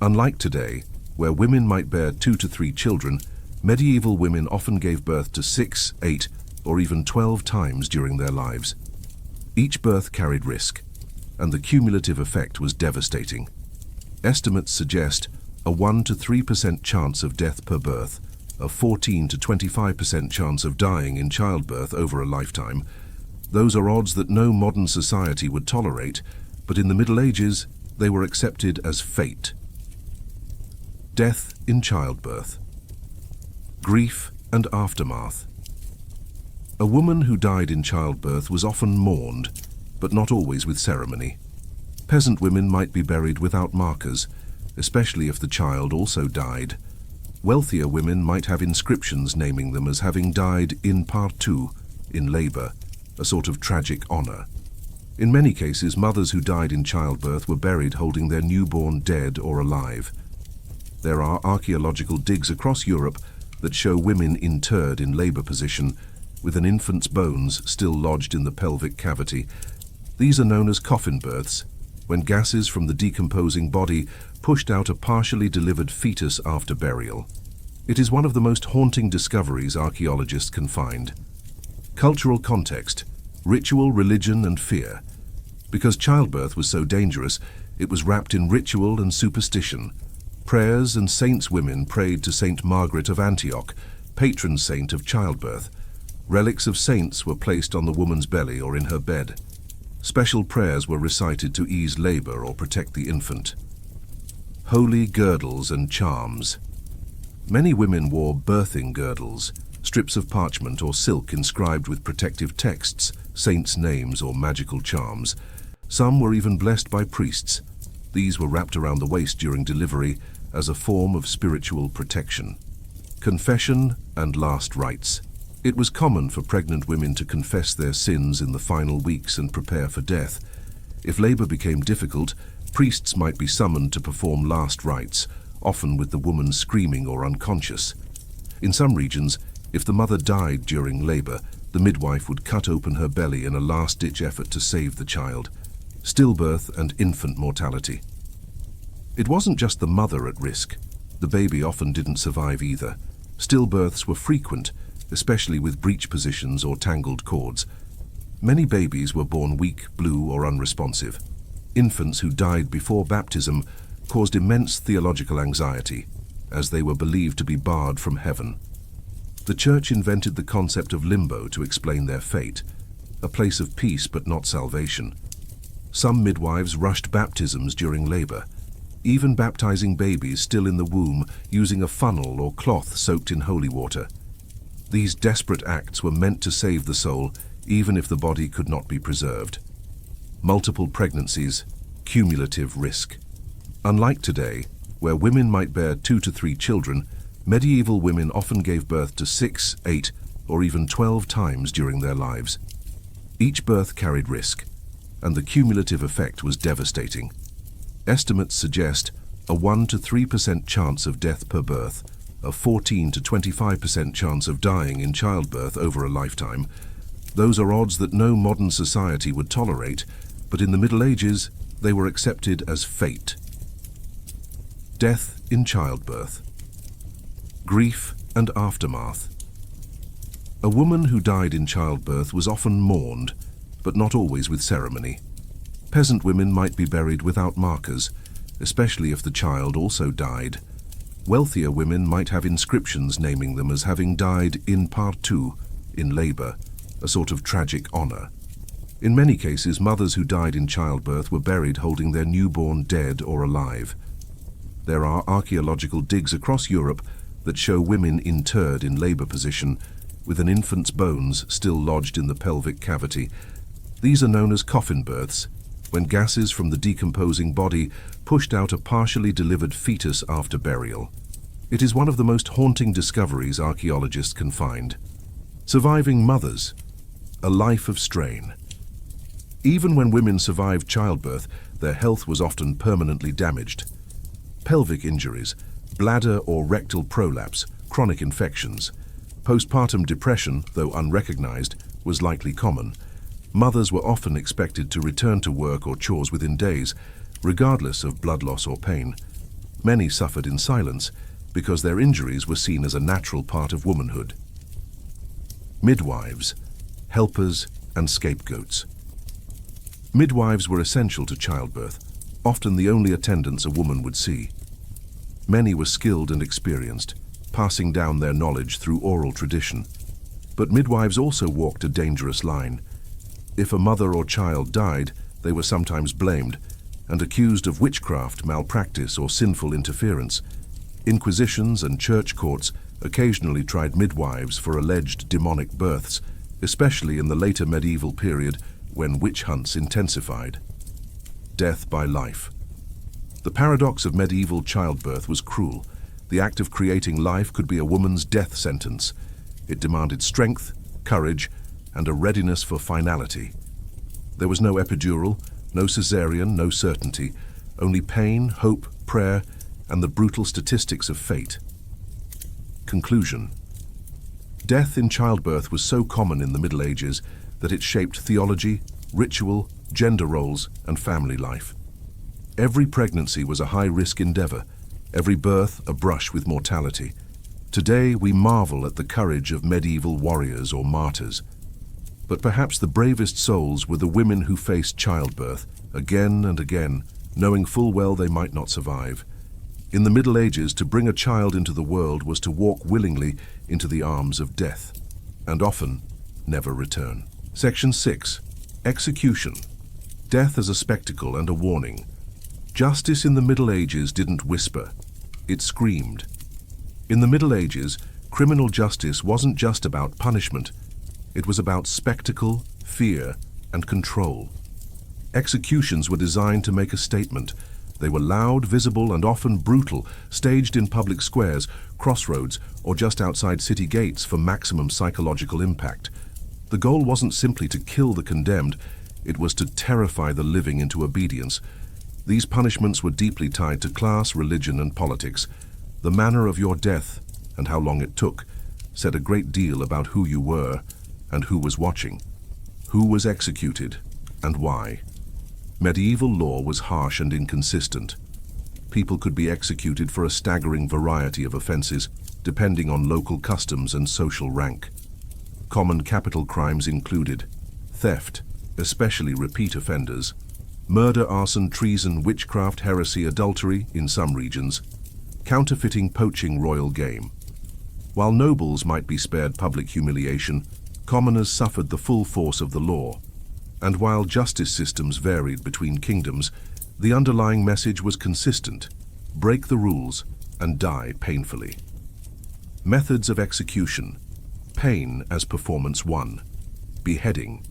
Unlike today, where women might bear 2 to 3 children, medieval women often gave birth to 6, 8, or even 12 times during their lives. Each birth carried risk, and the cumulative effect was devastating. Estimates suggest a 1 to 3% chance of death per birth, a 14 to 25% chance of dying in childbirth over a lifetime. Those are odds that no modern society would tolerate, but in the Middle Ages, they were accepted as fate. Death in childbirth. Grief and aftermath. A woman who died in childbirth was often mourned, but not always with ceremony. Peasant women might be buried without markers, especially if the child also died. Wealthier women might have inscriptions naming them as having died in partu, in labor, a sort of tragic honor. In many cases, mothers who died in childbirth were buried holding their newborn dead or alive. There are archaeological digs across Europe that show women interred in labor position, with an infant's bones still lodged in the pelvic cavity. These are known as coffin births, when gases from the decomposing body pushed out a partially delivered fetus after burial. It is one of the most haunting discoveries archaeologists can find. Cultural context, ritual, religion, and fear. Because childbirth was so dangerous, it was wrapped in ritual and superstition. Prayers and saints' women prayed to Saint Margaret of Antioch, patron saint of childbirth. Relics of saints were placed on the woman's belly or in her bed. Special prayers were recited to ease labor or protect the infant. Holy girdles and charms. Many women wore birthing girdles, strips of parchment or silk inscribed with protective texts, saints' names, or magical charms. Some were even blessed by priests. These were wrapped around the waist during delivery as a form of spiritual protection. Confession and last rites. It was common for pregnant women to confess their sins in the final weeks and prepare for death. If labor became difficult, priests might be summoned to perform last rites, often with the woman screaming or unconscious. In some regions, if the mother died during labor, the midwife would cut open her belly in a last-ditch effort to save the child. Stillbirth and infant mortality. It wasn't just the mother at risk. The baby often didn't survive either. Stillbirths were frequent, especially with breech positions or tangled cords. Many babies were born weak, blue, or unresponsive. Infants who died before baptism caused immense theological anxiety, as they were believed to be barred from heaven. The Church invented the concept of limbo to explain their fate, a place of peace but not salvation. Some midwives rushed baptisms during labor, even baptizing babies still in the womb using a funnel or cloth soaked in holy water. These desperate acts were meant to save the soul, even if the body could not be preserved. Multiple pregnancies, cumulative risk. Unlike today, where women might bear 2 to 3 children, medieval women often gave birth to 6, 8, or even 12 times during their lives. Each birth carried risk, and the cumulative effect was devastating. Estimates suggest a 1 to 3% chance of death per birth, a 14 to 25% chance of dying in childbirth over a lifetime. Those are odds that no modern society would tolerate, but in the Middle Ages, they were accepted as fate. Death in childbirth. Grief and aftermath. A woman who died in childbirth was often mourned, but not always with ceremony. Peasant women might be buried without markers, especially if the child also died. Wealthier women might have inscriptions naming them as having died in partu, in labor, a sort of tragic honor. In many cases, mothers who died in childbirth were buried holding their newborn dead or alive. There are archaeological digs across Europe that show women interred in labor position, with an infant's bones still lodged in the pelvic cavity. These are known as coffin births, when gases from the decomposing body pushed out a partially delivered fetus after burial. It is one of the most haunting discoveries archaeologists can find. Surviving mothers, a life of strain. Even when women survived childbirth, their health was often permanently damaged. Pelvic injuries, bladder or rectal prolapse, chronic infections. Postpartum depression, though unrecognized, was likely common. Mothers were often expected to return to work or chores within days, regardless of blood loss or pain. Many suffered in silence because their injuries were seen as a natural part of womanhood. Midwives, helpers, and scapegoats. Midwives were essential to childbirth, often the only attendants a woman would see. Many were skilled and experienced, passing down their knowledge through oral tradition. But midwives also walked a dangerous line. If a mother or child died, they were sometimes blamed and accused of witchcraft, malpractice, or sinful interference. Inquisitions and church courts occasionally tried midwives for alleged demonic births, especially in the later medieval period when witch hunts intensified. Death by life. The paradox of medieval childbirth was cruel. The act of creating life could be a woman's death sentence. It demanded strength, courage, and a readiness for finality. There was no epidural, no cesarean, no certainty, only pain, hope, prayer, and the brutal statistics of fate. Conclusion. Death in childbirth was so common in the Middle Ages that it shaped theology, ritual, gender roles, and family life. Every pregnancy was a high-risk endeavor, every birth a brush with mortality. Today we marvel at the courage of medieval warriors or martyrs. But perhaps the bravest souls were the women who faced childbirth, again and again, knowing full well they might not survive. In the Middle Ages, to bring a child into the world was to walk willingly into the arms of death, and often never return. Section 6. Execution. Death as a spectacle and a warning. Justice in the Middle Ages didn't whisper, it screamed. In the Middle Ages, criminal justice wasn't just about punishment, it was about spectacle, fear, and control. Executions were designed to make a statement. They were loud, visible, and often brutal, staged in public squares, crossroads, or just outside city gates for maximum psychological impact. The goal wasn't simply to kill the condemned, it was to terrify the living into obedience. These punishments were deeply tied to class, religion, and politics. The manner of your death, and how long it took, said a great deal about who you were and who was watching, who was executed, and why. Medieval law was harsh and inconsistent. People could be executed for a staggering variety of offenses, depending on local customs and social rank. Common capital crimes included theft, especially repeat offenders, murder, arson, treason, witchcraft, heresy, adultery in some regions, counterfeiting, poaching royal game. While nobles might be spared public humiliation, commoners suffered the full force of the law. And while justice systems varied between kingdoms, the underlying message was consistent: break the rules and die painfully. Methods of execution. Pain as performance 1. Beheading.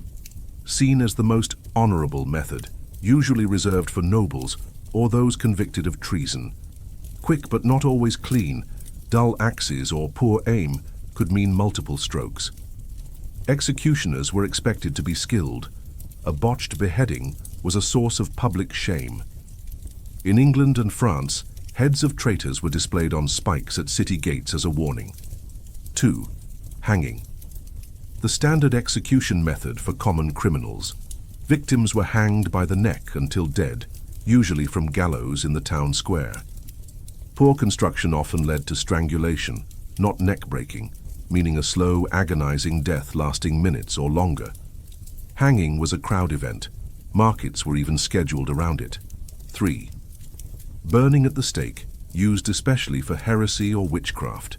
Seen as the most honorable method, usually reserved for nobles or those convicted of treason. Quick but not always clean, dull axes or poor aim could mean multiple strokes. Executioners were expected to be skilled. A botched beheading was a source of public shame. In England and France, heads of traitors were displayed on spikes at city gates as a warning. 2. Hanging. The standard execution method for common criminals. Victims were hanged by the neck until dead, usually from gallows in the town square. Poor construction often led to strangulation, not neck-breaking, meaning a slow, agonizing death lasting minutes or longer. Hanging was a crowd event. Markets were even scheduled around it. 3. Burning at the stake, used especially for heresy or witchcraft.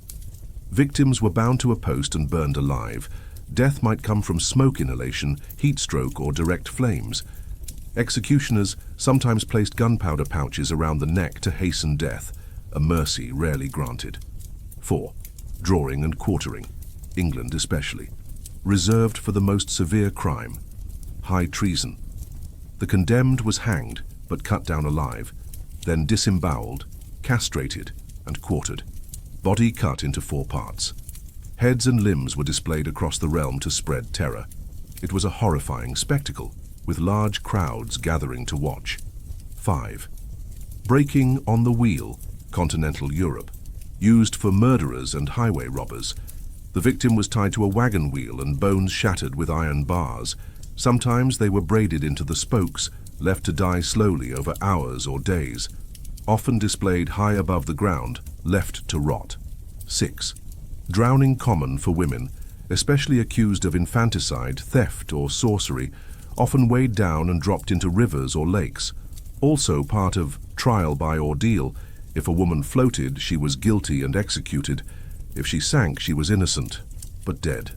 Victims were bound to a post and burned alive. Death might come from smoke inhalation, heat stroke, or direct flames. Executioners sometimes placed gunpowder pouches around the neck to hasten death, a mercy rarely granted. 4. Drawing and quartering, England especially. Reserved for the most severe crime, high treason. The condemned was hanged, but cut down alive, then disemboweled, castrated, and quartered. Body cut into 4 parts. Heads and limbs were displayed across the realm to spread terror. It was a horrifying spectacle, with large crowds gathering to watch. 5. Breaking on the wheel, continental Europe. Used for murderers and highway robbers. The victim was tied to a wagon wheel and bones shattered with iron bars. Sometimes they were braided into the spokes, left to die slowly over hours or days. Often displayed high above the ground, left to rot. 6. Drowning common for women, especially accused of infanticide, theft, or sorcery, often weighed down and dropped into rivers or lakes. Also part of trial by ordeal. If a woman floated, she was guilty and executed. If she sank, she was innocent, but dead.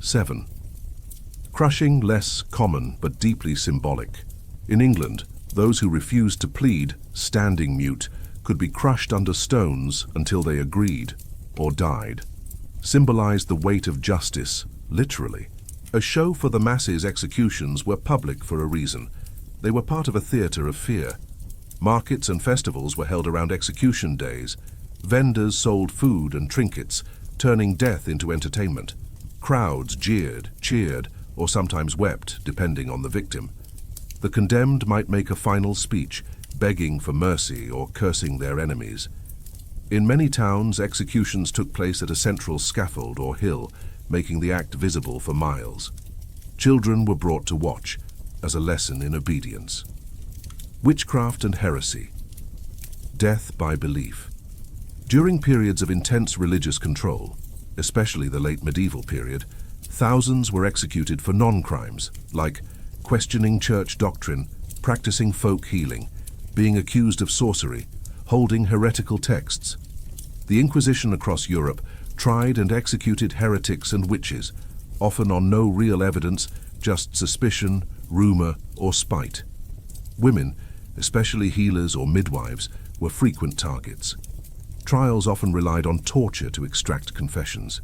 7. Crushing, less common, but deeply symbolic. In England, those who refused to plead, standing mute, could be crushed under stones until they agreed or died. Symbolized the weight of justice, literally. A show for the masses, executions were public for a reason. They were part of a theater of fear. Markets and festivals were held around execution days. Vendors sold food and trinkets, turning death into entertainment. Crowds jeered, cheered, or sometimes wept, depending on the victim. The condemned might make a final speech, begging for mercy or cursing their enemies. In many towns, executions took place at a central scaffold or hill, making the act visible for miles. Children were brought to watch, as a lesson in obedience. Witchcraft and heresy. Death by belief. During periods of intense religious control, especially the late medieval period, thousands were executed for non-crimes, like questioning church doctrine, practicing folk healing, being accused of sorcery, holding heretical texts. The Inquisition across Europe tried and executed heretics and witches, often on no real evidence, just suspicion, rumor, or spite. Women, especially healers or midwives, were frequent targets. Trials often relied on torture to extract confessions.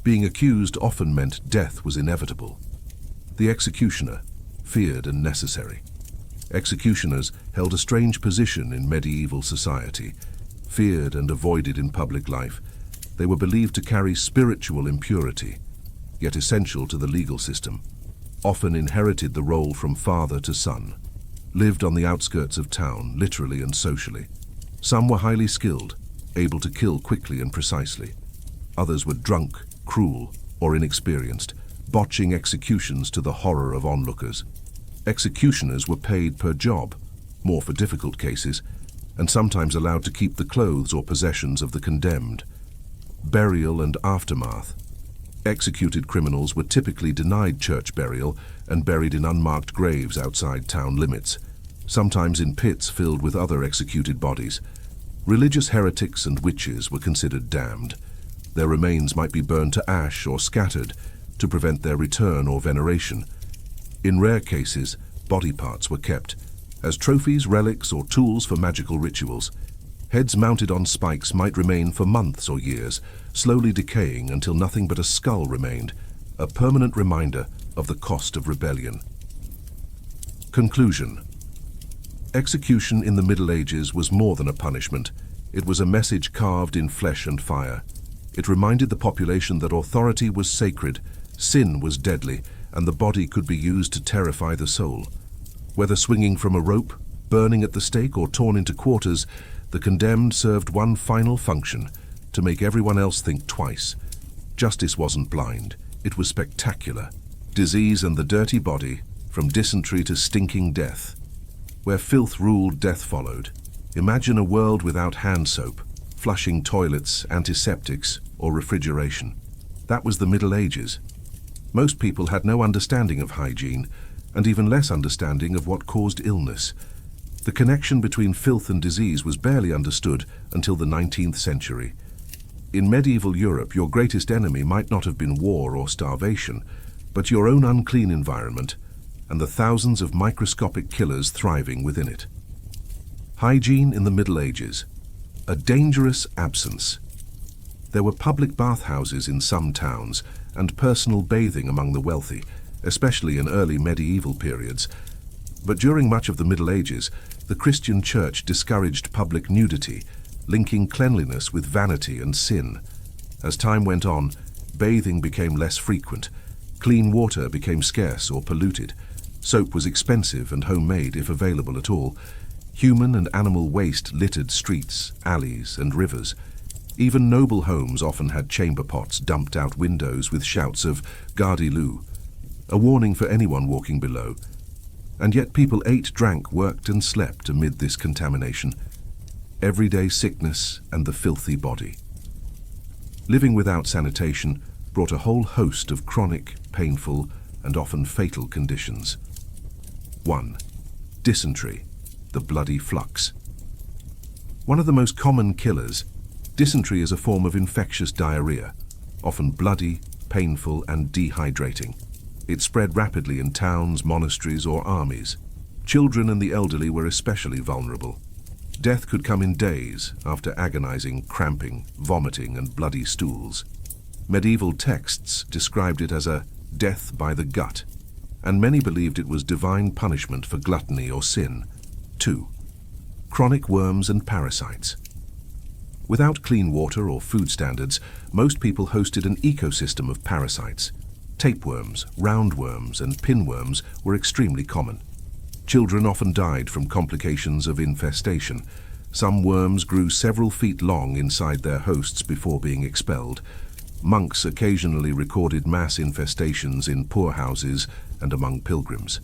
Being accused often meant death was inevitable. The executioner, feared and necessary. Executioners held a strange position in medieval society. Feared and avoided in public life, they were believed to carry spiritual impurity, yet essential to the legal system. Often inherited the role from father to son. Lived on the outskirts of town, literally and socially. Some were highly skilled, able to kill quickly and precisely. Others were drunk, cruel, or inexperienced, botching executions to the horror of onlookers. Executioners were paid per job, more for difficult cases, and sometimes allowed to keep the clothes or possessions of the condemned. Burial and aftermath. Executed criminals were typically denied church burial and buried in unmarked graves outside town limits, sometimes in pits filled with other executed bodies. Religious heretics and witches were considered damned. Their remains might be burned to ash or scattered to prevent their return or veneration. In rare cases, body parts were kept as trophies, relics, or tools for magical rituals. Heads mounted on spikes might remain for months or years, slowly decaying until nothing but a skull remained, a permanent reminder of the cost of rebellion. Conclusion. Execution in the Middle Ages was more than a punishment. It was a message carved in flesh and fire. It reminded the population that authority was sacred, sin was deadly, and the body could be used to terrify the soul. Whether swinging from a rope, burning at the stake, or torn into quarters, the condemned served one final function: to make everyone else think twice. Justice wasn't blind, it was spectacular. Disease and the dirty body, from dysentery to stinking death. Where filth ruled, death followed. Imagine a world without hand soap, flushing toilets, antiseptics, or refrigeration. That was the Middle Ages. Most people had no understanding of hygiene, and even less understanding of what caused illness. The connection between filth and disease was barely understood until the 19th century. In medieval Europe, your greatest enemy might not have been war or starvation, but your own unclean environment and the thousands of microscopic killers thriving within it. Hygiene in the Middle Ages. A dangerous absence. There were public bathhouses in some towns and personal bathing among the wealthy, especially in early medieval periods. But during much of the Middle Ages, the Christian Church discouraged public nudity, linking cleanliness with vanity and sin. As time went on, bathing became less frequent. Clean water became scarce or polluted. Soap was expensive and homemade if available at all. Human and animal waste littered streets, alleys, and rivers. Even noble homes often had chamber pots dumped out windows with shouts of "Gardez-vous," a warning for anyone walking below. And yet people ate, drank, worked, and slept amid this contamination. Everyday sickness and the filthy body. Living without sanitation brought a whole host of chronic, painful, and often fatal conditions. 1. Dysentery, the bloody flux. One of the most common killers, dysentery is a form of infectious diarrhea, often bloody, painful, and dehydrating. It spread rapidly in towns, monasteries, or armies. Children and the elderly were especially vulnerable. Death could come in days after agonizing cramping, vomiting, and bloody stools. Medieval texts described it as a death by the gut, and many believed it was divine punishment for gluttony or sin. 2. Chronic worms and parasites. Without clean water or food standards, most people hosted an ecosystem of parasites. Tapeworms, roundworms, and pinworms were extremely common. Children often died from complications of infestation. Some worms grew several feet long inside their hosts before being expelled. Monks occasionally recorded mass infestations in poorhouses and among pilgrims.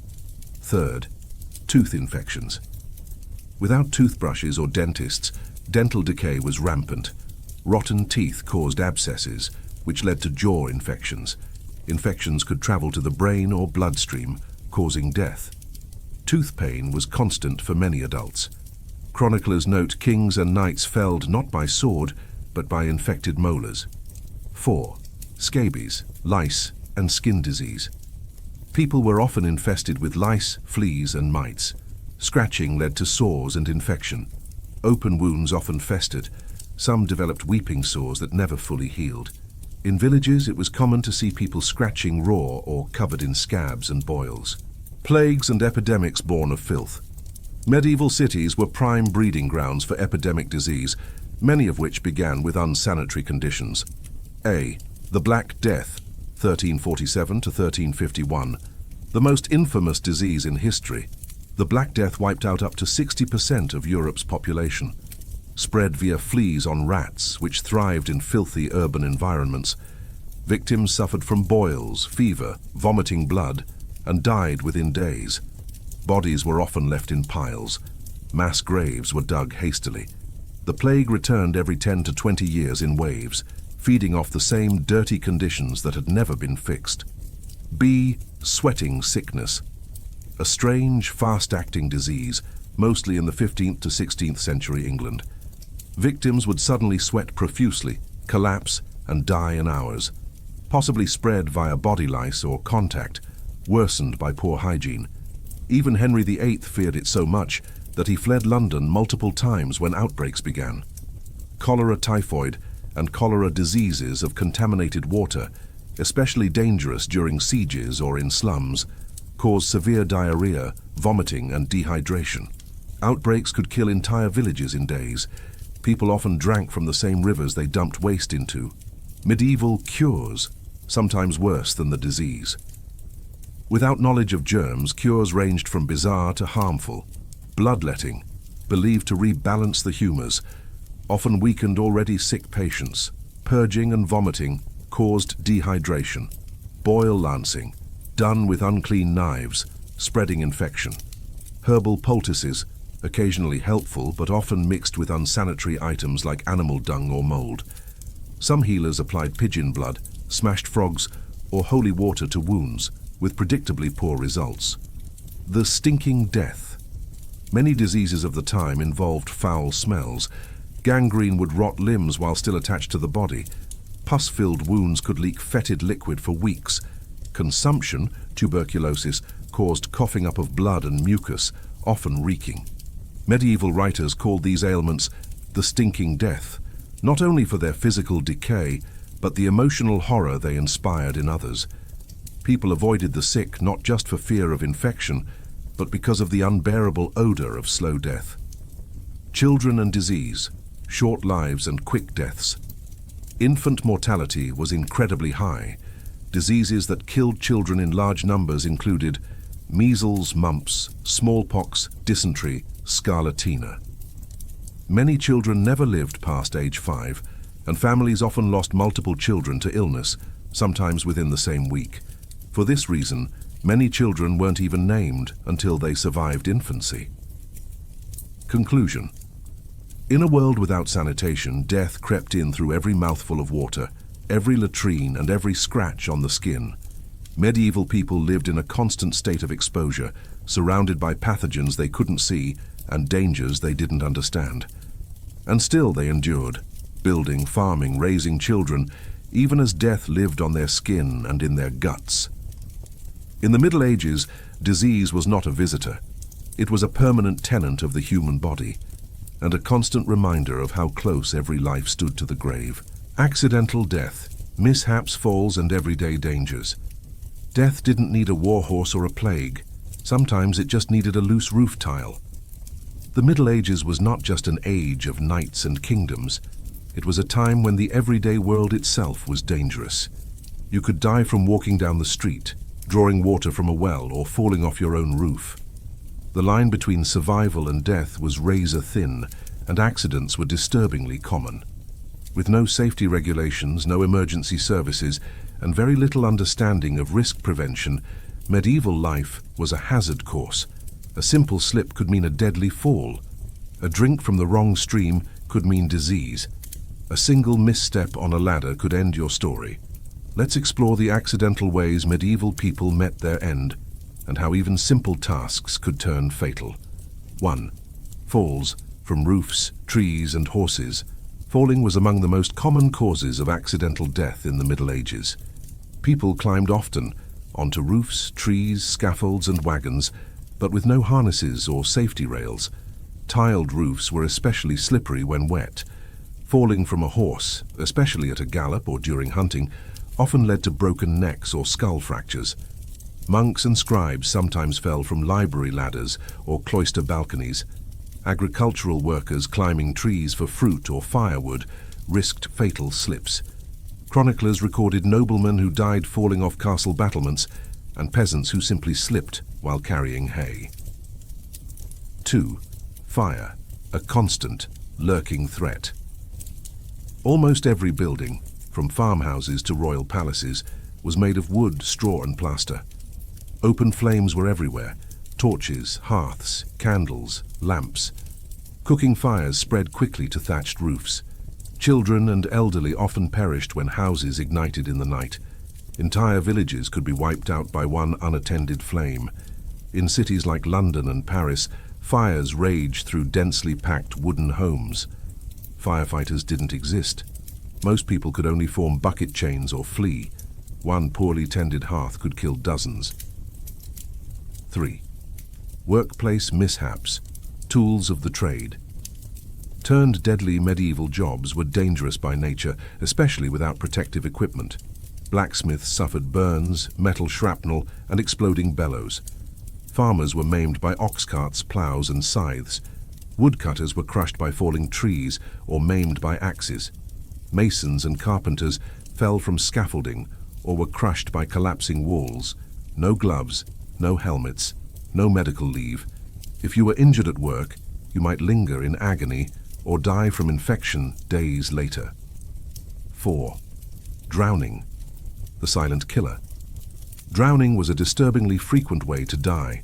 3. Tooth infections. Without toothbrushes or dentists, dental decay was rampant. Rotten teeth caused abscesses, which led to jaw infections. Infections could travel to the brain or bloodstream, causing death. Tooth pain was constant for many adults. Chroniclers note kings and knights felled not by sword, but by infected molars. 4. Scabies, lice, and skin disease. People were often infested with lice, fleas, and mites. Scratching led to sores and infection. Open wounds often festered. Some developed weeping sores that never fully healed. In villages, it was common to see people scratching raw or covered in scabs and boils. Plagues and epidemics born of filth. Medieval cities were prime breeding grounds for epidemic disease, many of which began with unsanitary conditions. A. The Black Death, 1347 to 1351. The most infamous disease in history. The Black Death wiped out up to 60% of Europe's population. Spread via fleas on rats, which thrived in filthy urban environments. Victims suffered from boils, fever, vomiting blood, and died within days. Bodies were often left in piles. Mass graves were dug hastily. The plague returned every 10 to 20 years in waves, feeding off the same dirty conditions that had never been fixed. B. Sweating sickness. A strange, fast-acting disease, mostly in the 15th to 16th century England. Victims would suddenly sweat profusely, collapse, and die in hours, possibly spread via body lice or contact, worsened by poor hygiene. Even Henry VIII feared it so much that he fled London multiple times when outbreaks began. Cholera typhoid and cholera diseases of contaminated water, especially dangerous during sieges or in slums, caused severe diarrhea, vomiting, and dehydration. Outbreaks could kill entire villages in days. People often drank from the same rivers they dumped waste into. Medieval cures, sometimes worse than the disease. Without knowledge of germs, cures ranged from bizarre to harmful. Bloodletting, believed to rebalance the humors, often weakened already sick patients. Purging and vomiting caused dehydration. Boil lancing, done with unclean knives, spreading infection. Herbal poultices, occasionally helpful but often mixed with unsanitary items like animal dung or mold. Some healers applied pigeon blood, smashed frogs, or holy water to wounds, with predictably poor results. The stinking death. Many diseases of the time involved foul smells. Gangrene would rot limbs while still attached to the body. Pus-filled wounds could leak fetid liquid for weeks. Consumption, tuberculosis, caused coughing up of blood and mucus, often reeking. Medieval writers called these ailments the stinking death, not only for their physical decay, but the emotional horror they inspired in others. People avoided the sick not just for fear of infection, but because of the unbearable odor of slow death. Children and disease, short lives and quick deaths. Infant mortality was incredibly high. Diseases that killed children in large numbers included measles, mumps, smallpox, dysentery, scarlatina. Many children never lived past age 5, and families often lost multiple children to illness, sometimes within the same week. For this reason, many children weren't even named until they survived infancy. Conclusion. In a world without sanitation, death crept in through every mouthful of water, every latrine and every scratch on the skin. Medieval people lived in a constant state of exposure, surrounded by pathogens they couldn't see and dangers they didn't understand. And still they endured, building, farming, raising children, even as death lived on their skin and in their guts. In the Middle Ages, disease was not a visitor. It was a permanent tenant of the human body, and a constant reminder of how close every life stood to the grave. Accidental death, mishaps, falls, and everyday dangers. Death didn't need a war horse or a plague. Sometimes it just needed a loose roof tile. The Middle Ages was not just an age of knights and kingdoms. It was a time when the everyday world itself was dangerous. You could die from walking down the street, drawing water from a well, or falling off your own roof. The line between survival and death was razor thin, and accidents were disturbingly common. With no safety regulations, no emergency services, and very little understanding of risk prevention, medieval life was a hazard course. A simple slip could mean a deadly fall. A drink from the wrong stream could mean disease. A single misstep on a ladder could end your story. Let's explore the accidental ways medieval people met their end, and how even simple tasks could turn fatal. 1. Falls from roofs, trees, and horses. Falling was among the most common causes of accidental death in the Middle Ages. People climbed often onto roofs, trees, scaffolds, and wagons, but with no harnesses or safety rails. Tiled roofs were especially slippery when wet. Falling from a horse, especially at a gallop or during hunting, often led to broken necks or skull fractures. Monks and scribes sometimes fell from library ladders or cloister balconies. Agricultural workers climbing trees for fruit or firewood risked fatal slips. Chroniclers recorded noblemen who died falling off castle battlements and peasants who simply slipped while carrying hay. 2. Fire, a constant, lurking threat. Almost every building, from farmhouses to royal palaces, was made of wood, straw, and plaster. Open flames were everywhere: torches, hearths, candles, lamps. Cooking fires spread quickly to thatched roofs. Children and elderly often perished when houses ignited in the night. Entire villages could be wiped out by one unattended flame. In cities like London and Paris, fires raged through densely packed wooden homes. Firefighters didn't exist. Most people could only form bucket chains or flee. One poorly tended hearth could kill dozens. 3. Workplace mishaps, tools of the trade. Turned deadly medieval jobs were dangerous by nature, especially without protective equipment. Blacksmiths suffered burns, metal shrapnel, and exploding bellows. Farmers were maimed by ox carts, plows, and scythes. Woodcutters were crushed by falling trees or maimed by axes. Masons and carpenters fell from scaffolding or were crushed by collapsing walls. No gloves, no helmets, no medical leave. If you were injured at work, you might linger in agony or die from infection days later. 4. Drowning, the silent killer. Drowning was a disturbingly frequent way to die,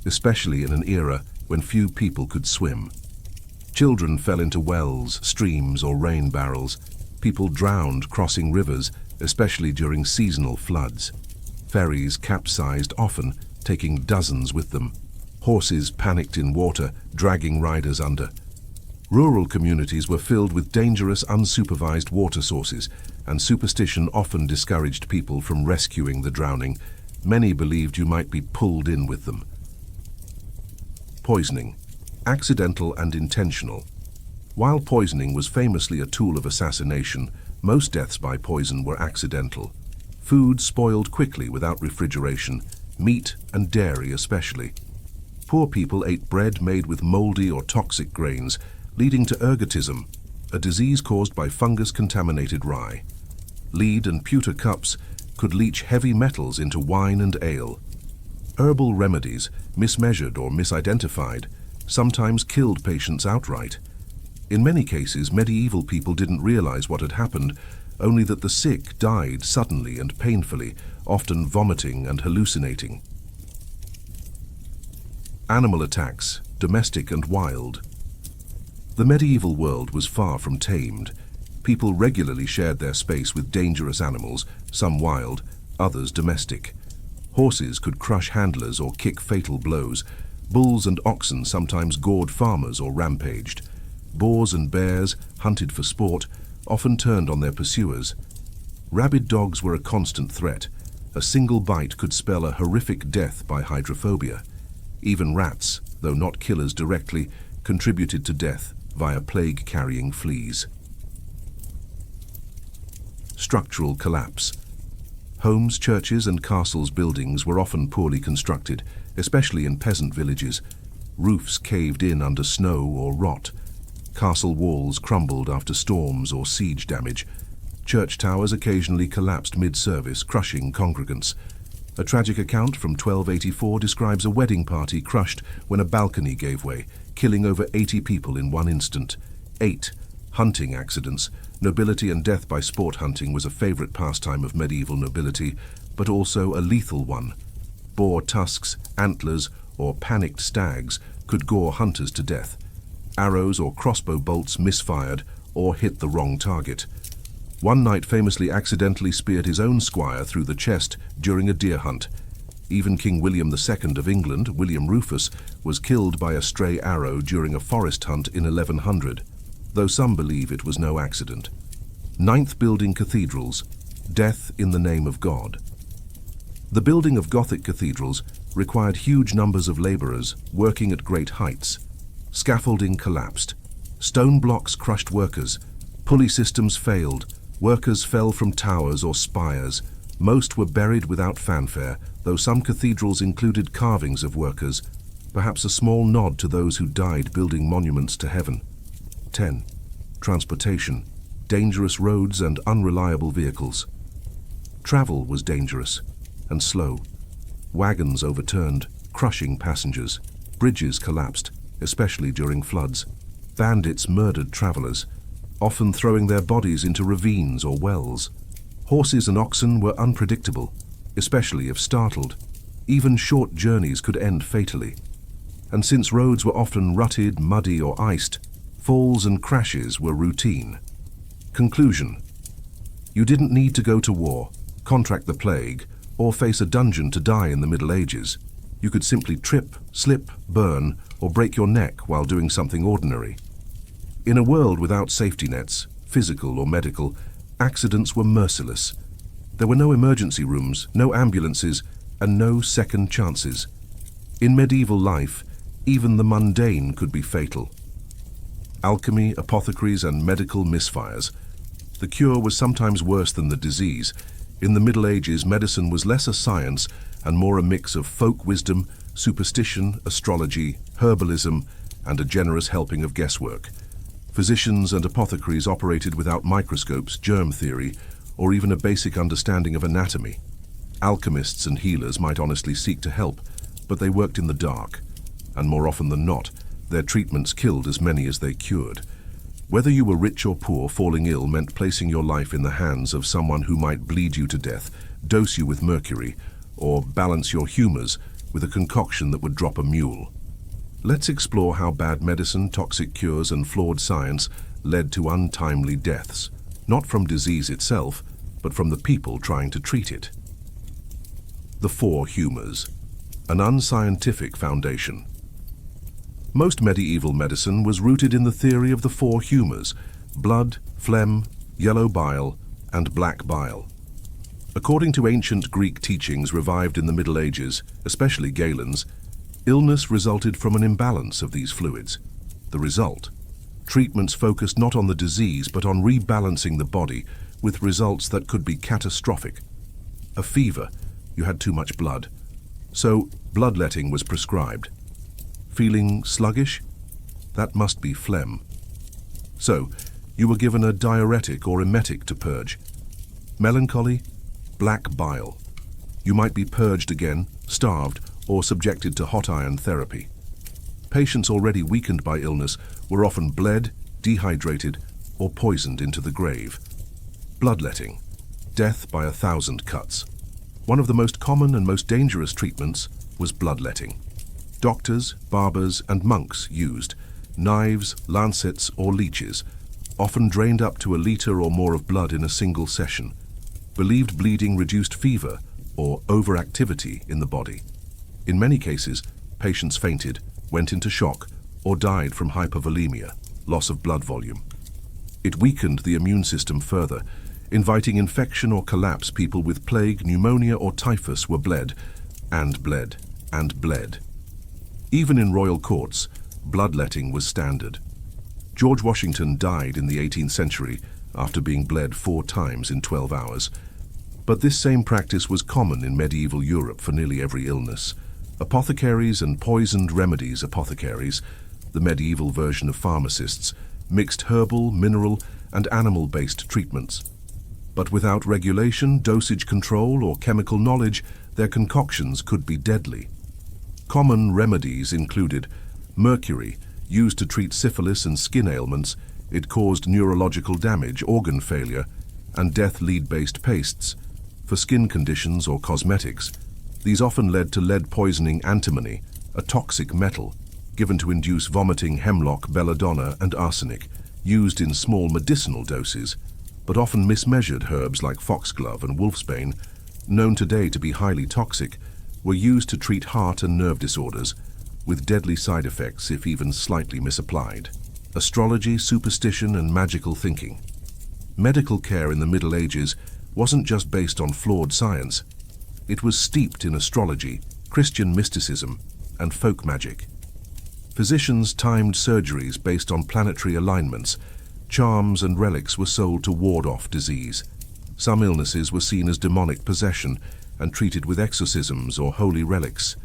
especially in an era when few people could swim. Children fell into wells, streams, or rain barrels. People drowned crossing rivers, especially during seasonal floods. Ferries capsized often, taking dozens with them. Horses panicked in water, dragging riders under. Rural communities were filled with dangerous, unsupervised water sources, and superstition often discouraged people from rescuing the drowning. Many believed you might be pulled in with them. Poisoning, accidental and intentional. While poisoning was famously a tool of assassination, most deaths by poison were accidental. Food spoiled quickly without refrigeration, meat and dairy especially. Poor people ate bread made with moldy or toxic grains, leading to ergotism, a disease caused by fungus-contaminated rye. Lead and pewter cups could leach heavy metals into wine and ale. Herbal remedies, mismeasured or misidentified, sometimes killed patients outright. In many cases, medieval people didn't realize what had happened, only that the sick died suddenly and painfully, often vomiting and hallucinating. Animal attacks, domestic and wild. The medieval world was far from tamed. People regularly shared their space with dangerous animals, some wild, others domestic. Horses could crush handlers or kick fatal blows. Bulls and oxen sometimes gored farmers or rampaged. Boars and bears, hunted for sport, often turned on their pursuers. Rabid dogs were a constant threat. A single bite could spell a horrific death by hydrophobia. Even rats, though not killers directly, contributed to death via plague-carrying fleas. Structural collapse. Homes, churches, and castles' buildings were often poorly constructed, especially in peasant villages. Roofs caved in under snow or rot. Castle walls crumbled after storms or siege damage. Church towers occasionally collapsed mid-service, crushing congregants. A tragic account from 1284 describes a wedding party crushed when a balcony gave way, killing over 80 people in one instant. 8. Hunting accidents. Nobility and death by sport hunting was a favorite pastime of medieval nobility, but also a lethal one. Boar tusks, antlers, or panicked stags could gore hunters to death. Arrows or crossbow bolts misfired or hit the wrong target. One knight famously accidentally speared his own squire through the chest during a deer hunt. Even King William II of England, William Rufus, was killed by a stray arrow during a forest hunt in 1100, though some believe it was no accident. 9th, building cathedrals. Death in the name of God. The building of Gothic cathedrals required huge numbers of laborers working at great heights. Scaffolding collapsed. Stone blocks crushed workers. Pulley systems failed. Workers fell from towers or spires. Most were buried without fanfare, though some cathedrals included carvings of workers, perhaps a small nod to those who died building monuments to heaven. 10. Transportation. Dangerous roads and unreliable vehicles. Travel was dangerous and slow. Wagons overturned, crushing passengers. Bridges collapsed, especially during floods. Bandits murdered travelers, often throwing their bodies into ravines or wells. Horses and oxen were unpredictable, especially if startled. Even short journeys could end fatally. And since roads were often rutted, muddy, or iced, falls and crashes were routine. Conclusion. You didn't need to go to war, contract the plague, or face a dungeon to die in the Middle Ages. You could simply trip, slip, burn, or break your neck while doing something ordinary. In a world without safety nets, physical or medical, accidents were merciless. There were no emergency rooms, no ambulances, and no second chances. In medieval life, even the mundane could be fatal. Alchemy, apothecaries, and medical misfires. The cure was sometimes worse than the disease. In the Middle Ages, medicine was less a science and more a mix of folk wisdom, superstition, astrology, herbalism, and a generous helping of guesswork. Physicians and apothecaries operated without microscopes, germ theory, or even a basic understanding of anatomy. Alchemists and healers might honestly seek to help, but they worked in the dark, and more often than not, their treatments killed as many as they cured. Whether you were rich or poor, falling ill meant placing your life in the hands of someone who might bleed you to death, dose you with mercury, or balance your humors with a concoction that would drop a mule. Let's explore how bad medicine, toxic cures, and flawed science led to untimely deaths, not from disease itself, but from the people trying to treat it. The four humours, an unscientific foundation. Most medieval medicine was rooted in the theory of the four humours: blood, phlegm, yellow bile, and black bile. According to ancient Greek teachings revived in the Middle Ages, especially Galen's, illness resulted from an imbalance of these fluids. The result? Treatments focused not on the disease but on rebalancing the body, with results that could be catastrophic. A fever, you had too much blood, so bloodletting was prescribed. Feeling sluggish? That must be phlegm. So, you were given a diuretic or emetic to purge. Melancholy? Black bile. You might be purged again, starved, or subjected to hot iron therapy. Patients already weakened by illness were often bled, dehydrated, or poisoned into the grave. Bloodletting. Death by 1,000 cuts. One of the most common and most dangerous treatments was bloodletting. Doctors, barbers, and monks used knives, lancets, or leeches, often drained up to a litre or more of blood in a single session. Believed bleeding reduced fever or overactivity in the body. In many cases, patients fainted, went into shock, or died from hypovolemia, loss of blood volume. It weakened the immune system further, inviting infection or collapse. People with plague, pneumonia, or typhus were bled, and bled, and bled. Even in royal courts, bloodletting was standard. George Washington died in the 18th century after being bled 4 times in 12 hours. But this same practice was common in medieval Europe for nearly every illness. Apothecaries and poisoned remedies apothecaries, the medieval version of pharmacists, mixed herbal, mineral, and animal-based treatments. But without regulation, dosage control, or chemical knowledge, their concoctions could be deadly. Common remedies included mercury, used to treat syphilis and skin ailments. It caused neurological damage, organ failure, and death. Lead-based pastes, for skin conditions or cosmetics. These often led to lead poisoning. Antimony, a toxic metal, given to induce vomiting. Hemlock, belladonna, and arsenic, used in small medicinal doses, but often mismeasured. Herbs like foxglove and wolfsbane, known today to be highly toxic, were used to treat heart and nerve disorders, with deadly side effects if even slightly misapplied. Astrology, superstition, and magical thinking. Medical care in the Middle Ages wasn't just based on flawed science. It was steeped in astrology, Christian mysticism, and folk magic. Physicians timed surgeries based on planetary alignments. Charms and relics were sold to ward off disease. Some illnesses were seen as demonic possession and treated with exorcisms or holy relics.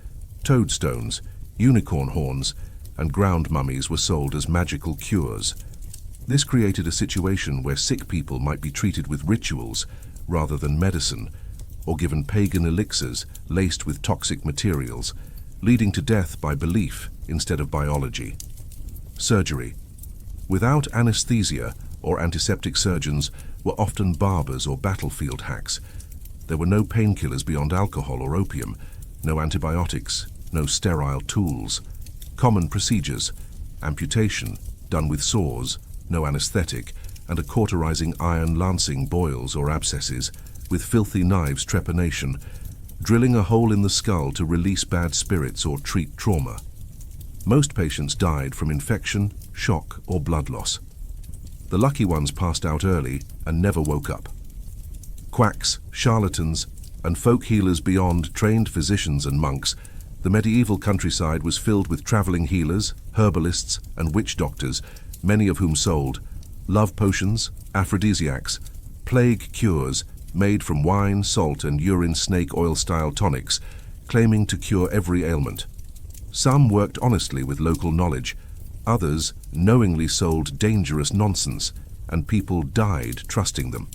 Toadstones, unicorn horns, and ground mummies were sold as magical cures. This created a situation where sick people might be treated with rituals rather than medicine, or given pagan elixirs laced with toxic materials, leading to death by belief instead of biology. Surgery. Without anesthesia or antiseptic, surgeons were often barbers or battlefield hacks. There were no painkillers beyond alcohol or opium, no antibiotics, no sterile tools. Common procedures: amputation, done with saws, no anesthetic, and a cauterizing iron lancing boils or abscesses, with filthy knives. Trepanation, drilling a hole in the skull to release bad spirits or treat trauma. Most patients died from infection, shock, or blood loss. The lucky ones passed out early and never woke up. Quacks, charlatans, and folk healers beyond trained physicians and monks, the medieval countryside was filled with traveling healers, herbalists, and witch doctors, many of whom sold love potions, aphrodisiacs, plague cures made from wine, salt, and urine snake oil-style tonics, claiming to cure every ailment. Some worked honestly with local knowledge. Others knowingly sold dangerous nonsense, and people died trusting them.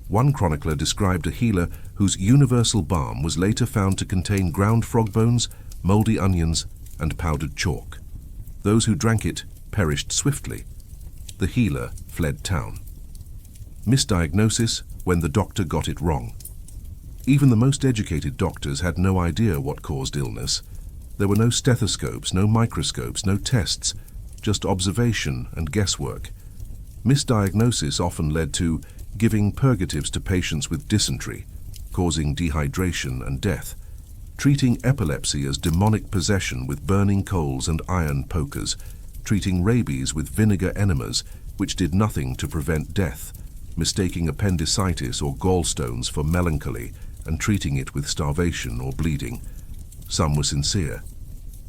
One chronicler described a healer whose universal balm was later found to contain ground frog bones, moldy onions, and powdered chalk. Those who drank it perished swiftly. The healer fled town. Misdiagnosis, when the doctor got it wrong. Even the most educated doctors had no idea what caused illness. There were no stethoscopes, no microscopes, no tests, just observation and guesswork. Misdiagnosis often led to giving purgatives to patients with dysentery, causing dehydration and death, treating epilepsy as demonic possession with burning coals and iron pokers, treating rabies with vinegar enemas, which did nothing to prevent death, mistaking appendicitis or gallstones for melancholy and treating it with starvation or bleeding. Some were sincere,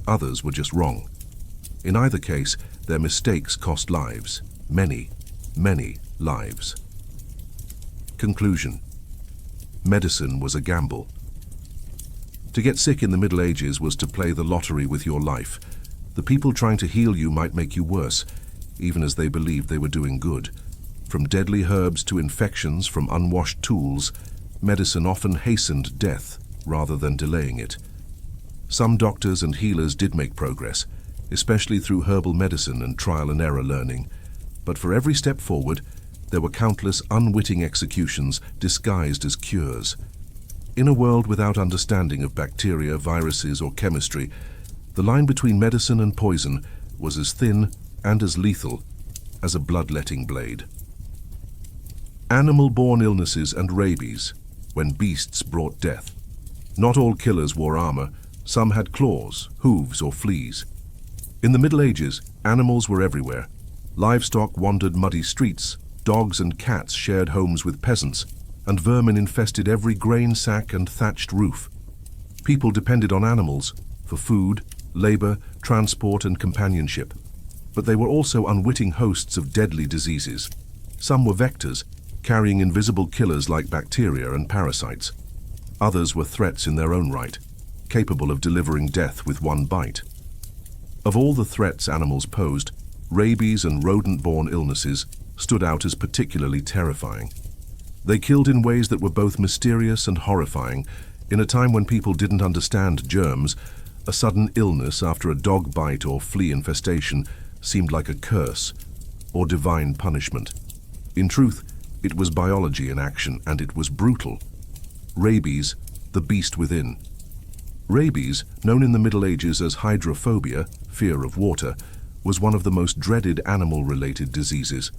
others were just wrong. In either case, their mistakes cost lives, many, many lives. Conclusion: medicine was a gamble. To get sick in the Middle Ages was to play the lottery with your life. The people trying to heal you might make you worse, even as they believed they were doing good. From deadly herbs to infections from unwashed tools, medicine often hastened death rather than delaying it. Some doctors and healers did make progress, especially through herbal medicine and trial and error learning. But for every step forward, there were countless unwitting executions disguised as cures. In a world without understanding of bacteria, viruses, or chemistry, the line between medicine and poison was as thin and as lethal as a bloodletting blade. Animal-borne illnesses and rabies, when beasts brought death. Not all killers wore armor. Some had claws, hooves, or fleas. In the Middle Ages, animals were everywhere. Livestock wandered muddy streets, dogs and cats shared homes with peasants, and vermin infested every grain sack and thatched roof. People depended on animals for food, labor, transport, and companionship. But they were also unwitting hosts of deadly diseases. Some were vectors, carrying invisible killers like bacteria and parasites. Others were threats in their own right, capable of delivering death with one bite. Of all the threats animals posed, rabies and rodent-borne illnesses stood out as particularly terrifying. They killed in ways that were both mysterious and horrifying. In a time when people didn't understand germs, a sudden illness after a dog bite or flea infestation seemed like a curse or divine punishment. In truth, it was biology in action, and it was brutal. Rabies, the beast within. Rabies, known in the Middle Ages as hydrophobia, fear of water, was one of the most dreaded animal-related diseases.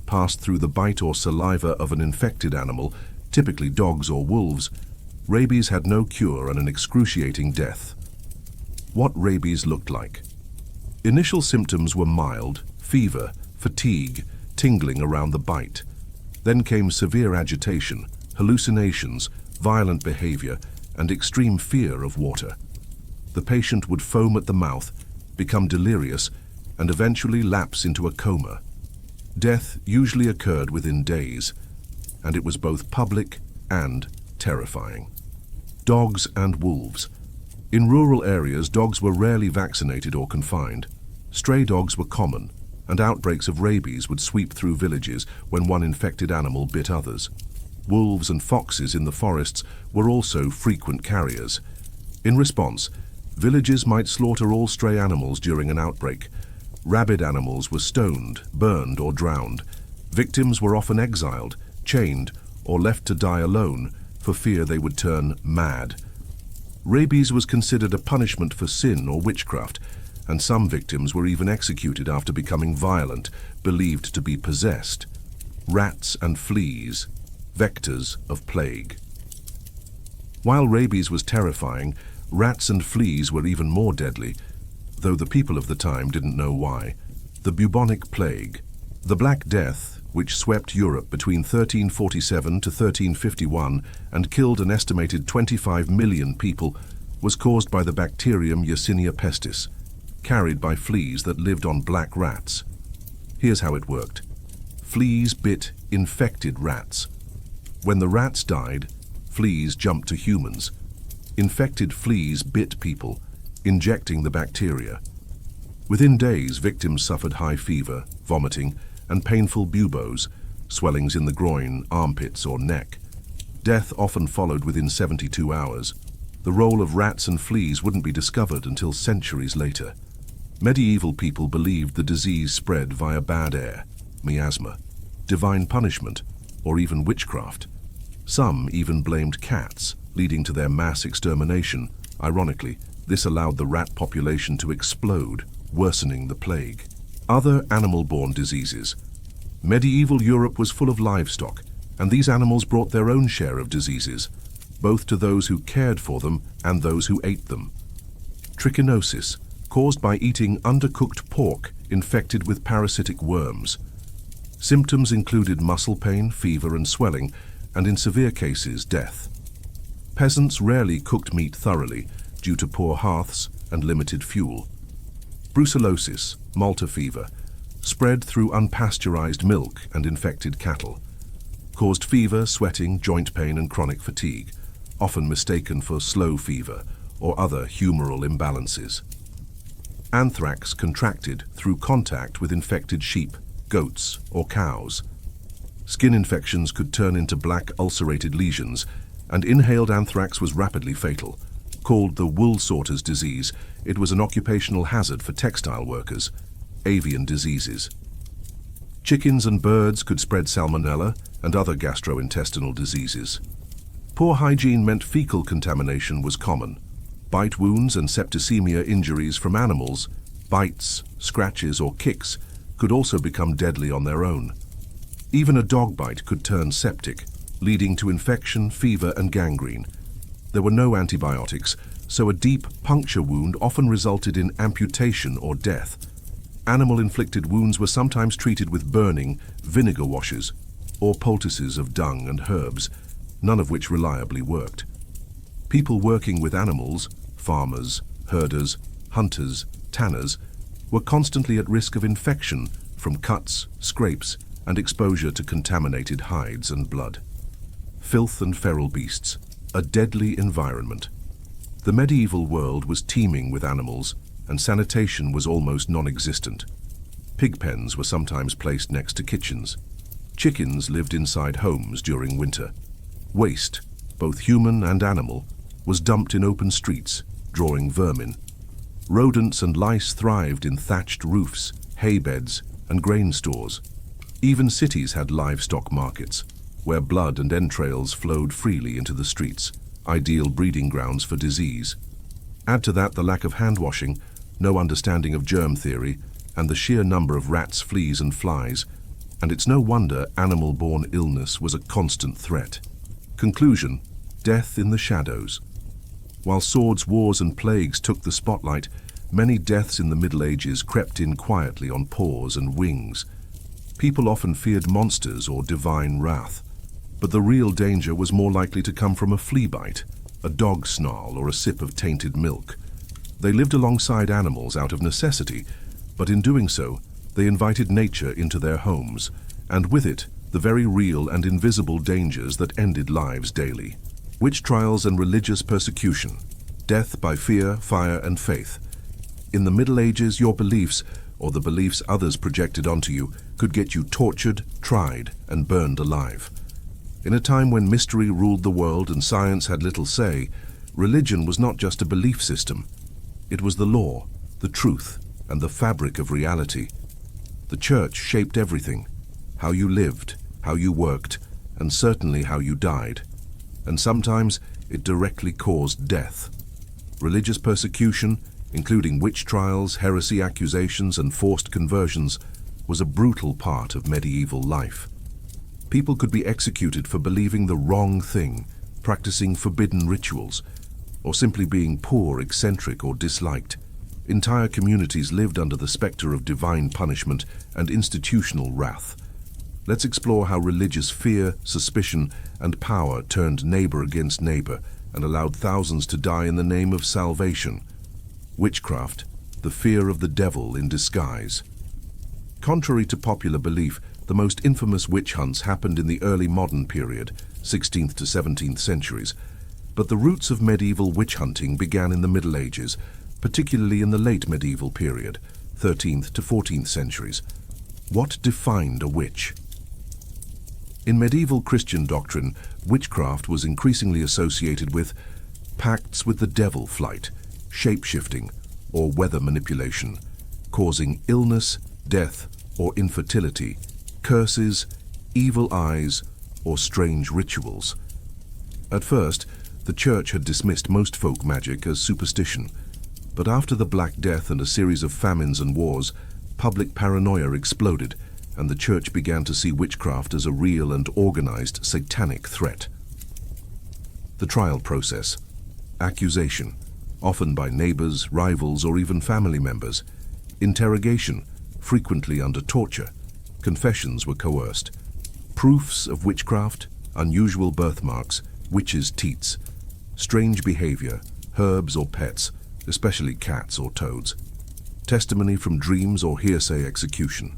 Passed through the bite or saliva of an infected animal, typically dogs or wolves, rabies had no cure and an excruciating death. What rabies looked like. Initial symptoms were mild, fever, fatigue, tingling around the bite. Then came severe agitation, hallucinations, violent behavior, and extreme fear of water. The patient would foam at the mouth, become delirious, and eventually lapse into a coma. Death usually occurred within days, and it was both public and terrifying. Dogs and wolves. In rural areas, dogs were rarely vaccinated or confined. Stray dogs were common, and outbreaks of rabies would sweep through villages when one infected animal bit others. Wolves and foxes in the forests were also frequent carriers. In response, villages might slaughter all stray animals during an outbreak. Rabid animals were stoned, burned, or drowned. Victims were often exiled, chained, or left to die alone for fear they would turn mad. Rabies was considered a punishment for sin or witchcraft, and some victims were even executed after becoming violent, believed to be possessed. Rats and fleas, vectors of plague. While rabies was terrifying, rats and fleas were even more deadly, though the people of the time didn't know why. The bubonic plague, the Black Death, which swept Europe between 1347 to 1351 and killed an estimated 25 million people, was caused by the bacterium Yersinia pestis, carried by fleas that lived on black rats. Here's how it worked. Fleas bit infected rats. When the rats died, fleas jumped to humans. Infected fleas bit people, injecting the bacteria. Within days, victims suffered high fever, vomiting, and painful buboes, swellings in the groin, armpits, or neck. Death often followed within 72 hours. The role of rats and fleas wouldn't be discovered until centuries later. Medieval people believed the disease spread via bad air, miasma, divine punishment, or even witchcraft. Some even blamed cats, leading to their mass extermination, ironically, This allowed the rat population to explode, worsening the plague. Other animal-borne diseases. Medieval Europe was full of livestock, and these animals brought their own share of diseases, both to those who cared for them and those who ate them. Trichinosis, caused by eating undercooked pork infected with parasitic worms. Symptoms included muscle pain, fever and swelling, and in severe cases, death. Peasants rarely cooked meat thoroughly due to poor hearths and limited fuel. Brucellosis, Malta fever, spread through unpasteurized milk and infected cattle. Caused fever, sweating, joint pain and chronic fatigue, often mistaken for slow fever or other humoral imbalances. Anthrax contracted through contact with infected sheep, goats or cows. Skin infections could turn into black ulcerated lesions, and inhaled anthrax was rapidly fatal. Called the wool sorter's disease, it was an occupational hazard for textile workers. Avian diseases. Chickens and birds could spread salmonella and other gastrointestinal diseases. Poor hygiene meant fecal contamination was common. Bite wounds and septicemia injuries from animals, bites, scratches or kicks, could also become deadly on their own. Even a dog bite could turn septic, leading to infection, fever and gangrene. There were no antibiotics, so a deep puncture wound often resulted in amputation or death. Animal-inflicted wounds were sometimes treated with burning, vinegar washes, or poultices of dung and herbs, none of which reliably worked. People working with animals, farmers, herders, hunters, tanners, were constantly at risk of infection from cuts, scrapes, and exposure to contaminated hides and blood. Filth and feral beasts, a deadly environment. The medieval world was teeming with animals, and sanitation was almost non-existent. Pig pens were sometimes placed next to kitchens. Chickens lived inside homes during winter. Waste, both human and animal, was dumped in open streets, drawing vermin. Rodents and lice thrived in thatched roofs, hay beds, and grain stores. Even cities had livestock markets, where blood and entrails flowed freely into the streets, ideal breeding grounds for disease. Add to that the lack of hand-washing, no understanding of germ theory, and the sheer number of rats, fleas, and flies, and it's no wonder animal-borne illness was a constant threat. Conclusion: death in the shadows. While swords, wars, and plagues took the spotlight, many deaths in the Middle Ages crept in quietly on paws and wings. People often feared monsters or divine wrath, but the real danger was more likely to come from a flea bite, a dog snarl, or a sip of tainted milk. They lived alongside animals out of necessity, but in doing so, they invited nature into their homes, and with it, the very real and invisible dangers that ended lives daily. Witch trials and religious persecution. Death by fear, fire, and faith. In the Middle Ages, your beliefs, or the beliefs others projected onto you, could get you tortured, tried, and burned alive. In a time when mystery ruled the world and science had little say, religion was not just a belief system. It was the law, the truth, and the fabric of reality. The church shaped everything: how you lived, how you worked, and certainly how you died. And sometimes it directly caused death. Religious persecution, including witch trials, heresy accusations, and forced conversions, was a brutal part of medieval life. People could be executed for believing the wrong thing, practicing forbidden rituals, or simply being poor, eccentric, or disliked. Entire communities lived under the specter of divine punishment and institutional wrath. Let's explore how religious fear, suspicion, and power turned neighbor against neighbor and allowed thousands to die in the name of salvation. Witchcraft, the fear of the devil in disguise. Contrary to popular belief, the most infamous witch hunts happened in the early modern period, 16th to 17th centuries, but the roots of medieval witch hunting began in the Middle Ages, particularly in the late medieval period, 13th to 14th centuries. What defined a witch? In medieval Christian doctrine, witchcraft was increasingly associated with pacts with the devil, flight, shape-shifting, or weather manipulation, causing illness, death, or infertility, curses, evil eyes, or strange rituals. At first, the church had dismissed most folk magic as superstition, But after the Black Death and a series of famines and wars, public paranoia exploded, and the church began to see witchcraft as a real and organized satanic threat. The trial process. Accusation, often by neighbors, rivals, or even family members. Interrogation, frequently under torture. Confessions were coerced. Proofs of witchcraft, unusual birthmarks, witches' teats, strange behavior, herbs or pets, especially cats or toads. Testimony from dreams or hearsay execution,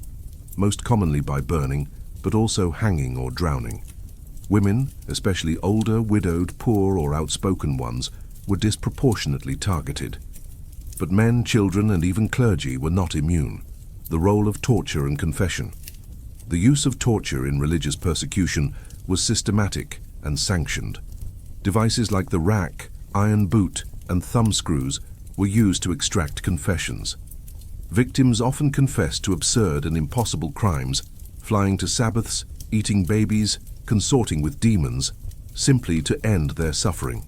most commonly by burning, but also hanging or drowning. Women, especially older, widowed, poor, or outspoken ones, were disproportionately targeted. But men, children, and even clergy were not immune. The role of torture and confession. The use of torture in religious persecution was systematic and sanctioned. Devices like the rack, iron boot, and thumbscrews were used to extract confessions. Victims often confessed to absurd and impossible crimes, flying to Sabbaths, eating babies, consorting with demons, simply to end their suffering.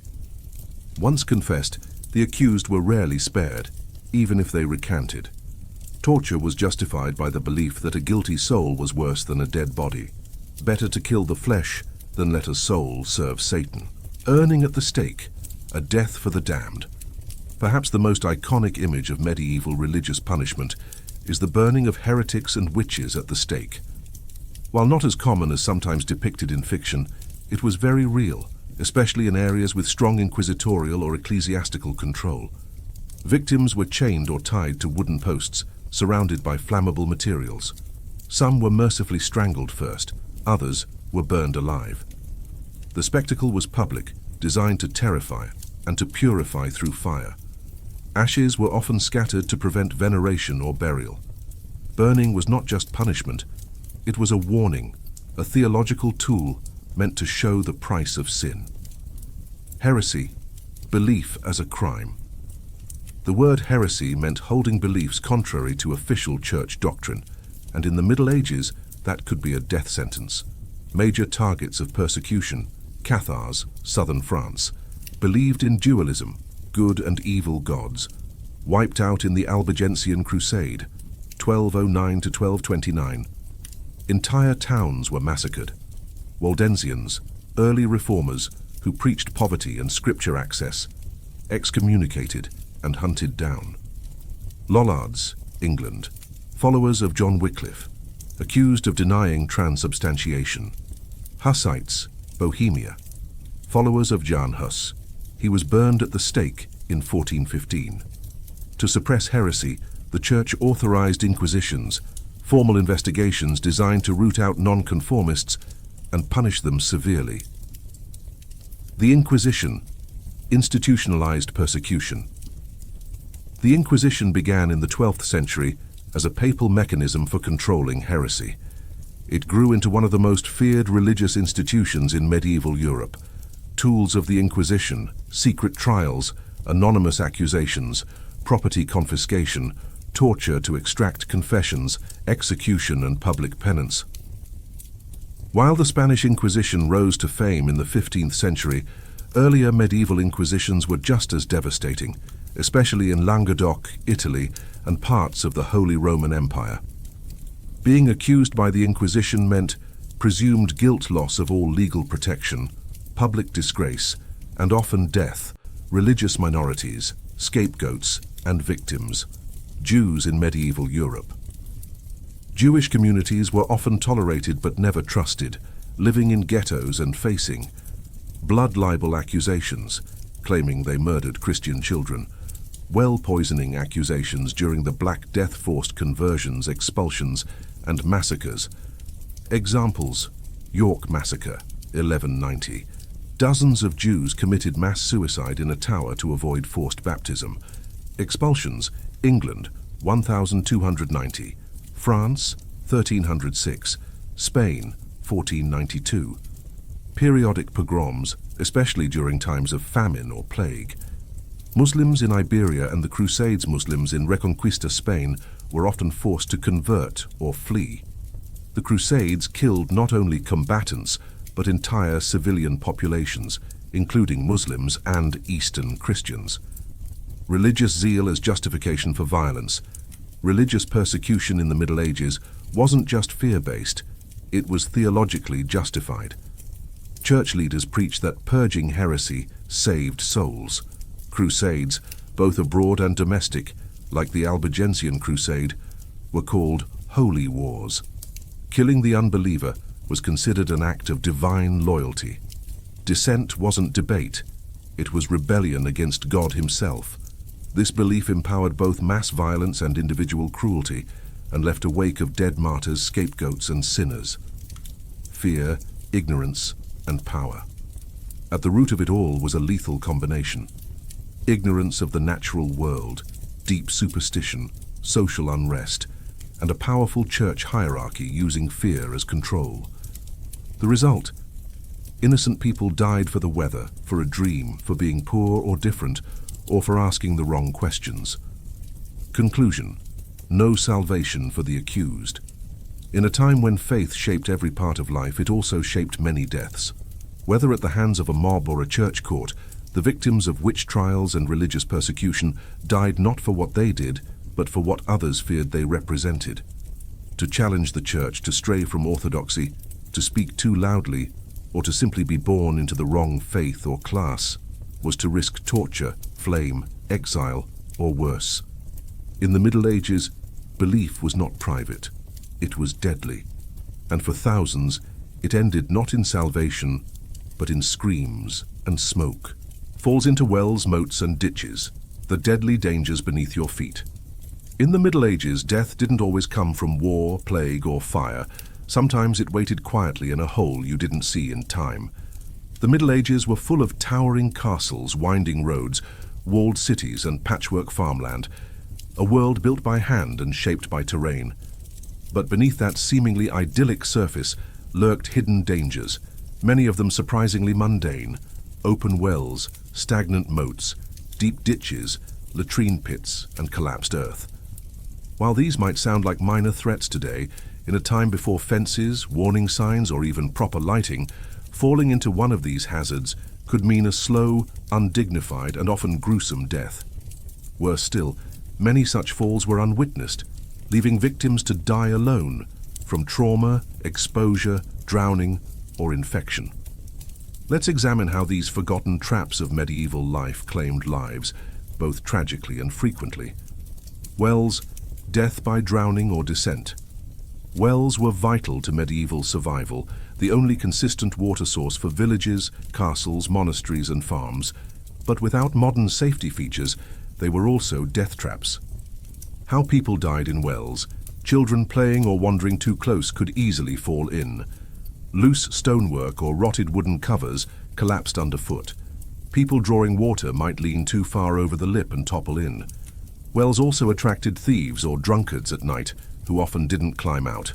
Once confessed, the accused were rarely spared, even if they recanted. Torture was justified by the belief that a guilty soul was worse than a dead body. Better to kill the flesh than let a soul serve Satan. Burning at the stake, a death for the damned. Perhaps the most iconic image of medieval religious punishment is the burning of heretics and witches at the stake. While not as common as sometimes depicted in fiction, it was very real, especially in areas with strong inquisitorial or ecclesiastical control. Victims were chained or tied to wooden posts, surrounded by flammable materials. Some were mercifully strangled first, others were burned alive. The spectacle was public, designed to terrify and to purify through fire. Ashes were often scattered to prevent veneration or burial. Burning was not just punishment, it was a warning, a theological tool meant to show the price of sin. Heresy, belief as a crime. The word heresy meant holding beliefs contrary to official church doctrine, and in the Middle Ages, that could be a death sentence. Major targets of persecution, Cathars, southern France, believed in dualism, good and evil gods, wiped out in the Albigensian Crusade, 1209 to 1229. Entire towns were massacred. Waldensians, early reformers who preached poverty and scripture access, excommunicated and hunted down. Lollards, England, followers of John Wycliffe, accused of denying transubstantiation. Hussites, Bohemia, followers of Jan Hus. He was burned at the stake in 1415. To suppress heresy, the Church authorized inquisitions, formal investigations designed to root out nonconformists and punish them severely. The Inquisition, institutionalized persecution. The Inquisition began in the 12th century as a papal mechanism for controlling heresy. It grew into one of the most feared religious institutions in medieval Europe. Tools of the Inquisition, secret trials, anonymous accusations, property confiscation, torture to extract confessions, execution and public penance. While the Spanish Inquisition rose to fame in the 15th century, earlier medieval inquisitions were just as devastating, especially in Languedoc, Italy, and parts of the Holy Roman Empire. Being accused by the Inquisition meant presumed guilt, loss of all legal protection, public disgrace, and often death. Religious minorities, scapegoats, and victims. Jews in medieval Europe. Jewish communities were often tolerated but never trusted, living in ghettos and facing blood libel accusations, claiming they murdered Christian children, well poisoning accusations during the Black Death forced conversions, expulsions, and massacres. Examples: York Massacre, 1190. Dozens of Jews committed mass suicide in a tower to avoid forced baptism. Expulsions, England, 1290. France, 1306. Spain, 1492. Periodic pogroms, especially during times of famine or plague. Muslims in Iberia and the Crusades Muslims in Reconquista Spain were often forced to convert or flee. The Crusades killed not only combatants, but entire civilian populations, including Muslims and Eastern Christians. Religious zeal as justification for violence. Religious persecution in the Middle Ages wasn't just fear-based, it was theologically justified. Church leaders preached that purging heresy saved souls. Crusades, both abroad and domestic, like the Albigensian Crusade, were called holy wars. Killing the unbeliever was considered an act of divine loyalty. Dissent wasn't debate, it was rebellion against God himself. This belief empowered both mass violence and individual cruelty, and left a wake of dead martyrs, scapegoats, and sinners. Fear, ignorance, and power. At the root of it all was a lethal combination. Ignorance of the natural world, deep superstition, social unrest, and a powerful church hierarchy using fear as control. The result? Innocent people died for the weather, for a dream, for being poor or different, or for asking the wrong questions. Conclusion: no salvation for the accused. In a time when faith shaped every part of life, it also shaped many deaths. Whether at the hands of a mob or a church court, the victims of witch trials and religious persecution died not for what they did, but for what others feared they represented. To challenge the church, to stray from orthodoxy, to speak too loudly, or to simply be born into the wrong faith or class, was to risk torture, flame, exile, or worse. In the Middle Ages, belief was not private, it was deadly. And for thousands, it ended not in salvation, but in screams and smoke. Falls into wells, moats, and ditches, the deadly dangers beneath your feet. In the Middle Ages, death didn't always come from war, plague, or fire. Sometimes it waited quietly in a hole you didn't see in time. The Middle Ages were full of towering castles, winding roads, walled cities, and patchwork farmland, a world built by hand and shaped by terrain. But beneath that seemingly idyllic surface lurked hidden dangers, many of them surprisingly mundane: open wells, stagnant moats, deep ditches, latrine pits, and collapsed earth. While these might sound like minor threats today, in a time before fences, warning signs, or even proper lighting, falling into one of these hazards could mean a slow, undignified, and often gruesome death. Worse still, many such falls were unwitnessed, leaving victims to die alone from trauma, exposure, drowning, or infection. Let's examine how these forgotten traps of medieval life claimed lives, both tragically and frequently. Wells, death by drowning or descent. Wells were vital to medieval survival, the only consistent water source for villages, castles, monasteries, and farms. But without modern safety features, they were also death traps. How people died in wells. Children playing or wandering too close could easily fall in. Loose stonework or rotted wooden covers collapsed underfoot. People drawing water might lean too far over the lip and topple in. Wells also attracted thieves or drunkards at night, who often didn't climb out.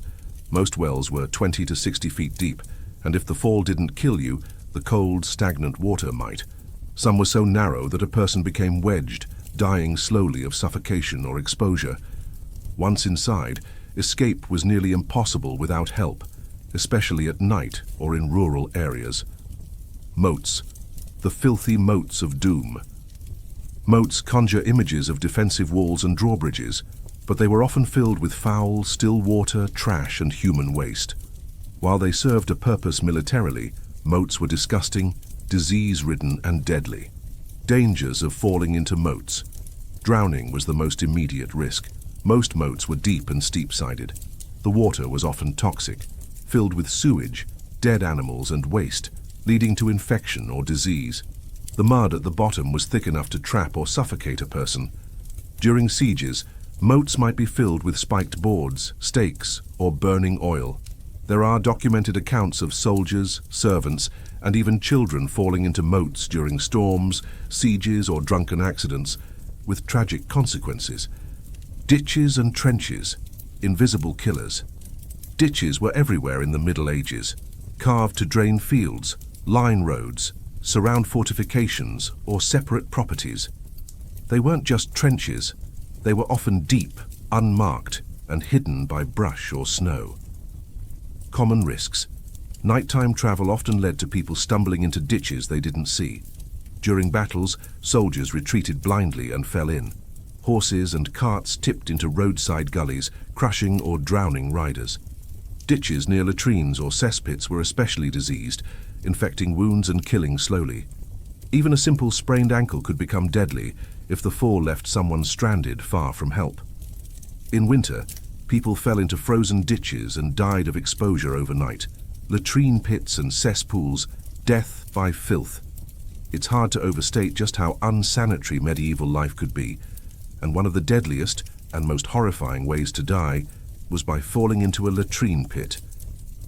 Most wells were 20 to 60 feet deep, and if the fall didn't kill you, the cold, stagnant water might. Some were so narrow that a person became wedged, dying slowly of suffocation or exposure. Once inside, escape was nearly impossible without help, especially at night or in rural areas. Moats, the filthy moats of doom. Moats conjure images of defensive walls and drawbridges, but they were often filled with foul, still water, trash, and human waste. While they served a purpose militarily, moats were disgusting, disease-ridden, and deadly. Dangers of falling into moats. Drowning was the most immediate risk. Most moats were deep and steep-sided. The water was often toxic, filled with sewage, dead animals, and waste, leading to infection or disease. The mud at the bottom was thick enough to trap or suffocate a person. During sieges, moats might be filled with spiked boards, stakes, or burning oil. There are documented accounts of soldiers, servants, and even children falling into moats during storms, sieges, or drunken accidents, with tragic consequences. Ditches and trenches, invisible killers. Ditches were everywhere in the Middle Ages, carved to drain fields, line roads, surround fortifications, or separate properties. They weren't just trenches. They were often deep, unmarked, and hidden by brush or snow. Common risks. Nighttime travel often led to people stumbling into ditches they didn't see. During battles, soldiers retreated blindly and fell in. Horses and carts tipped into roadside gullies, crushing or drowning riders. Ditches near latrines or cesspits were especially diseased, infecting wounds and killing slowly. Even a simple sprained ankle could become deadly if the fall left someone stranded far from help. In winter, people fell into frozen ditches and died of exposure overnight. Latrine pits and cesspools, death by filth. It's hard to overstate just how unsanitary medieval life could be, and one of the deadliest and most horrifying ways to die was by falling into a latrine pit.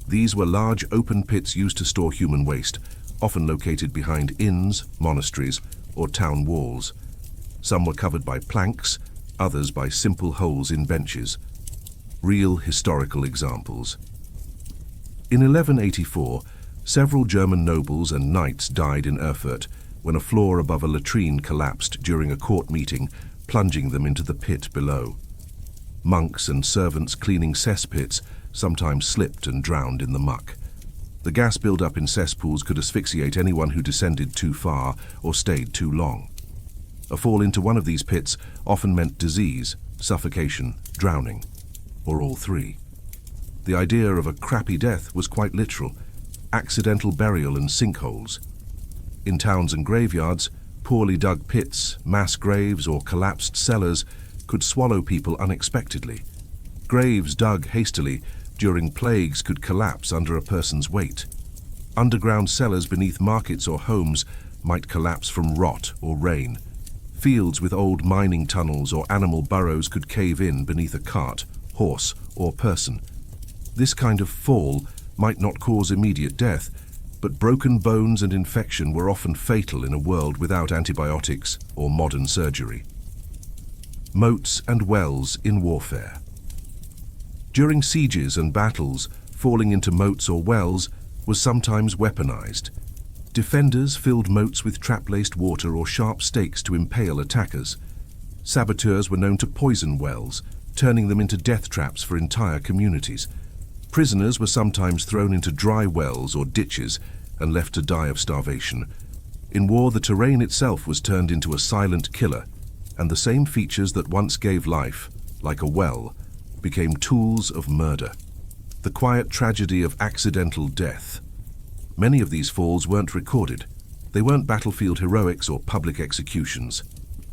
These were large open pits used to store human waste, often located behind inns, monasteries, or town walls. Some were covered by planks, others by simple holes in benches. Real historical examples. In 1184, several German nobles and knights died in Erfurt when a floor above a latrine collapsed during a court meeting, plunging them into the pit below. Monks and servants cleaning cesspits sometimes slipped and drowned in the muck. The gas buildup in cesspools could asphyxiate anyone who descended too far or stayed too long. A fall into one of these pits often meant disease, suffocation, drowning, or all three. The idea of a crappy death was quite literal: accidental burial in sinkholes. In towns and graveyards, poorly dug pits, mass graves, or collapsed cellars could swallow people unexpectedly. Graves dug hastily during plagues could collapse under a person's weight. Underground cellars beneath markets or homes might collapse from rot or rain. Fields with old mining tunnels or animal burrows could cave in beneath a cart, horse, or person. This kind of fall might not cause immediate death, but broken bones and infection were often fatal in a world without antibiotics or modern surgery. Moats and wells in warfare. During sieges and battles, falling into moats or wells was sometimes weaponized. Defenders filled moats with trap-laced water or sharp stakes to impale attackers. Saboteurs were known to poison wells, turning them into death traps for entire communities. Prisoners were sometimes thrown into dry wells or ditches and left to die of starvation. In war, the terrain itself was turned into a silent killer, and the same features that once gave life, like a well, became tools of murder. The quiet tragedy of accidental death. Many of these falls weren't recorded. They weren't battlefield heroics or public executions.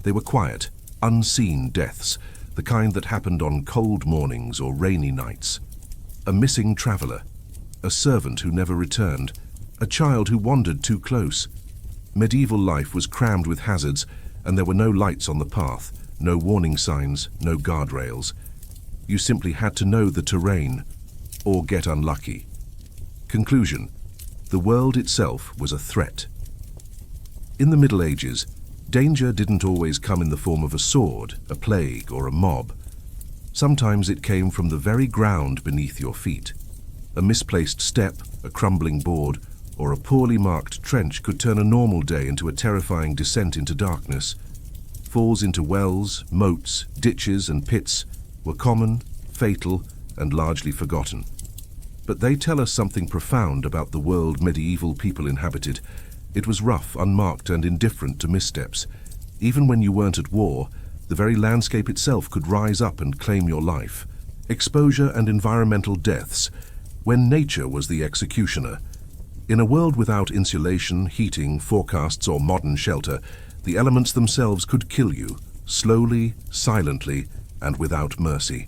They were quiet, unseen deaths, the kind that happened on cold mornings or rainy nights. A missing traveler, a servant who never returned, a child who wandered too close. Medieval life was crammed with hazards, and there were no lights on the path, no warning signs, no guardrails. You simply had to know the terrain, or get unlucky. Conclusion: the world itself was a threat. In the Middle Ages, danger didn't always come in the form of a sword, a plague, or a mob. Sometimes it came from the very ground beneath your feet. A misplaced step, a crumbling board, or a poorly marked trench could turn a normal day into a terrifying descent into darkness. Falls into wells, moats, ditches, and pits were common, fatal, and largely forgotten. But they tell us something profound about the world medieval people inhabited. It was rough, unmarked, and indifferent to missteps. Even when you weren't at war, the very landscape itself could rise up and claim your life. Exposure and environmental deaths, when nature was the executioner. In a world without insulation, heating, forecasts, or modern shelter, the elements themselves could kill you, slowly, silently, and without mercy.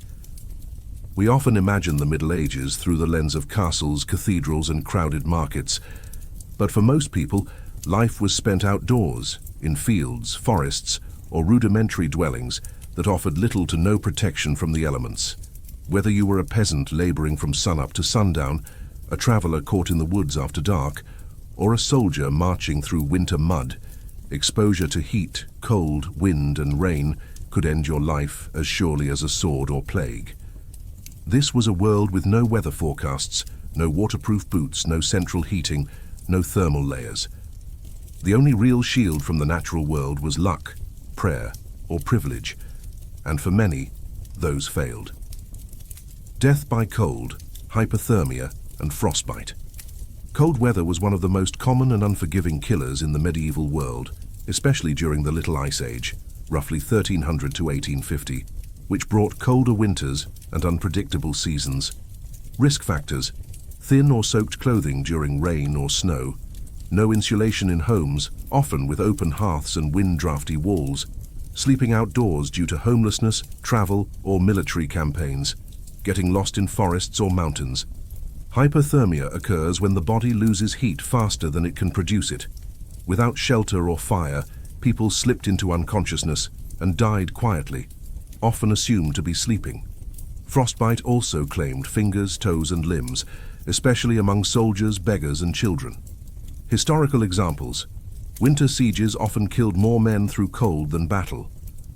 We often imagine the Middle Ages through the lens of castles, cathedrals, and crowded markets. But for most people, life was spent outdoors, in fields, forests, or rudimentary dwellings that offered little to no protection from the elements. Whether you were a peasant laboring from sunup to sundown, a traveler caught in the woods after dark, or a soldier marching through winter mud, exposure to heat, cold, wind, and rain could end your life as surely as a sword or plague. This was a world with no weather forecasts, no waterproof boots, no central heating, no thermal layers. The only real shield from the natural world was luck, prayer, or privilege, and for many, those failed. Death by cold, hypothermia, and frostbite. Cold weather was one of the most common and unforgiving killers in the medieval world. especially during the Little Ice Age, roughly 1300 to 1850, which brought colder winters and unpredictable seasons. Risk factors: thin or soaked clothing during rain or snow, no insulation in homes, often with open hearths and wind-drafty walls, sleeping outdoors due to homelessness, travel, or military campaigns, getting lost in forests or mountains. Hypothermia occurs when the body loses heat faster than it can produce it. Without shelter or fire, people slipped into unconsciousness and died quietly, often assumed to be sleeping. Frostbite also claimed fingers, toes, and limbs, especially among soldiers, beggars, and children. Historical examples: winter sieges often killed more men through cold than battle.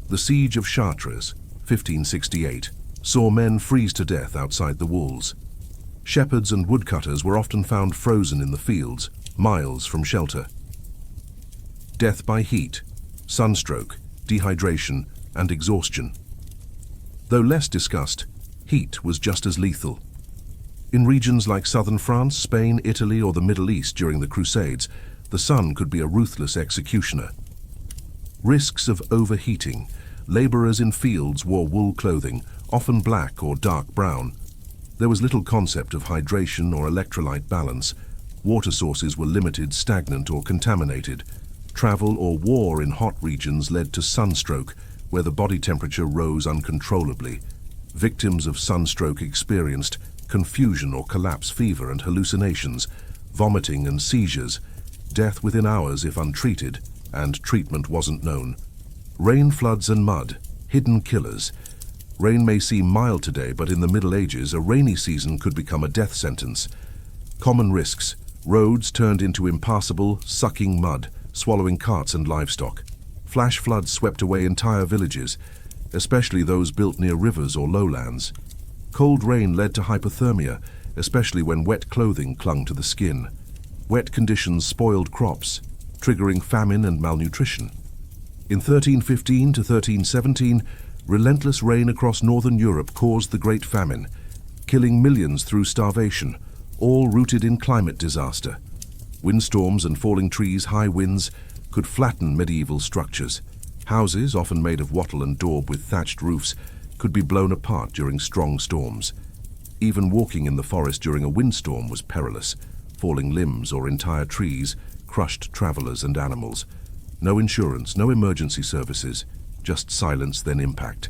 The Siege of Chartres, 1568, saw men freeze to death outside the walls. Shepherds and woodcutters were often found frozen in the fields, miles from shelter. Death by heat, sunstroke, dehydration, and exhaustion. Though less discussed, heat was just as lethal. In regions like southern France, Spain, Italy, or the Middle East during the Crusades, the sun could be a ruthless executioner. Risks of overheating. Laborers in fields wore wool clothing, often black or dark brown. There was little concept of hydration or electrolyte balance. Water sources were limited, stagnant, or contaminated. Travel or war in hot regions led to sunstroke, where the body temperature rose uncontrollably. Victims of sunstroke experienced confusion or collapse, fever and hallucinations, vomiting and seizures, death within hours if untreated, and treatment wasn't known. Rain, floods and mud, hidden killers. Rain may seem mild today, but in the Middle Ages, a rainy season could become a death sentence. Common risks: roads turned into impassable, sucking mud, swallowing carts and livestock. Flash floods swept away entire villages, especially those built near rivers or lowlands. Cold rain led to hypothermia, especially when wet clothing clung to the skin. Wet conditions spoiled crops, triggering famine and malnutrition. In 1315 to 1317, relentless rain across northern Europe caused the Great Famine, killing millions through starvation, all rooted in climate disaster. Windstorms and falling trees, high winds, could flatten medieval structures. Houses, often made of wattle and daub with thatched roofs, could be blown apart during strong storms. Even walking in the forest during a windstorm was perilous. Falling limbs or entire trees crushed travelers and animals. No insurance, no emergency services, just silence, then impact.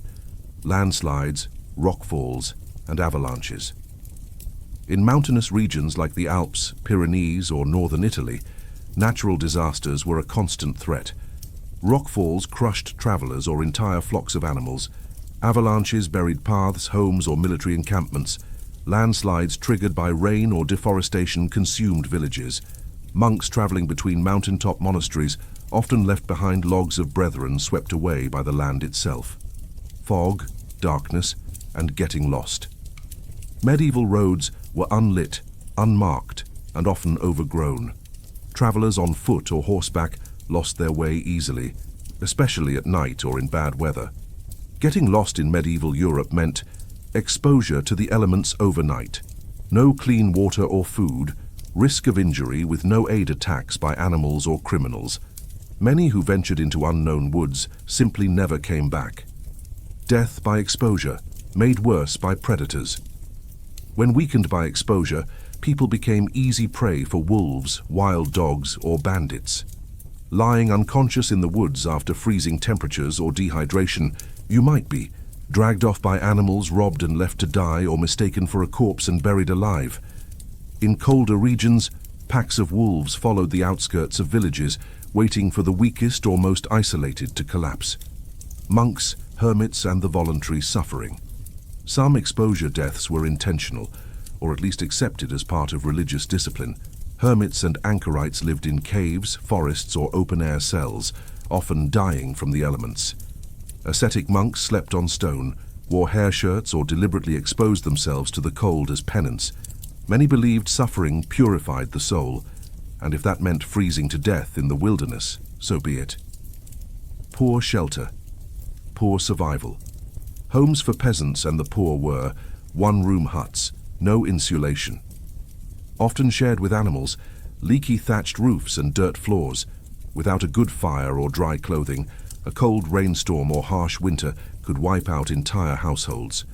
Landslides, rockfalls, and avalanches. In mountainous regions like the Alps, Pyrenees, or northern Italy, natural disasters were a constant threat. Rockfalls crushed travelers or entire flocks of animals. Avalanches buried paths, homes, or military encampments. Landslides triggered by rain or deforestation consumed villages. Monks traveling between mountaintop monasteries often left behind logs of brethren swept away by the land itself. Fog, darkness, and getting lost. Medieval roads were unlit, unmarked, and often overgrown. Travelers on foot or horseback lost their way easily, especially at night or in bad weather. Getting lost in medieval Europe meant exposure to the elements overnight, no clean water or food, risk of injury with no aid attacks by animals or criminals. Many who ventured into unknown woods simply never came back. Death by exposure, made worse by predators. When weakened by exposure, people became easy prey for wolves, wild dogs, or bandits. Lying unconscious in the woods after freezing temperatures or dehydration, you might be dragged off by animals, robbed and left to die, or mistaken for a corpse and buried alive. In colder regions, packs of wolves followed the outskirts of villages, waiting for the weakest or most isolated to collapse. Monks, hermits, and the voluntary suffering. Some exposure deaths were intentional, or at least accepted as part of religious discipline. Hermits and anchorites lived in caves, forests, or open-air cells, often dying from the elements. Ascetic monks slept on stone, wore hair shirts, or deliberately exposed themselves to the cold as penance. Many believed suffering purified the soul, and if that meant freezing to death in the wilderness, so be it. Poor shelter. Poor survival. Homes for peasants and the poor were one-room huts, no insulation. Often shared with animals, leaky thatched roofs and dirt floors. Without a good fire or dry clothing, a cold rainstorm or harsh winter could wipe out entire households.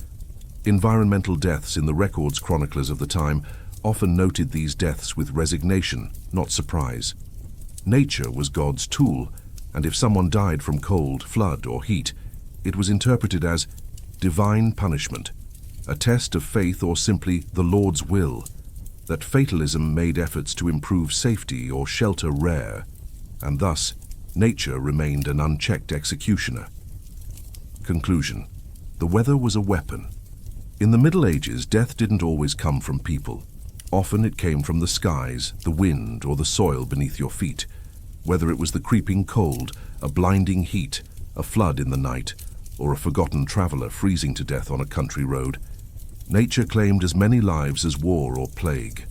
Environmental deaths in the records chroniclers of the time often noted these deaths with resignation, not surprise. Nature was God's tool, and if someone died from cold, flood, or heat, it was interpreted as divine punishment, a test of faith or simply the Lord's will. That fatalism made efforts to improve safety or shelter rare, and thus nature remained an unchecked executioner. Conclusion: the weather was a weapon. In the Middle Ages, death didn't always come from people. Often it came from the skies, the wind, or the soil beneath your feet. Whether it was the creeping cold, a blinding heat, a flood in the night, or a forgotten traveler freezing to death on a country road, nature claimed as many lives as war or plague.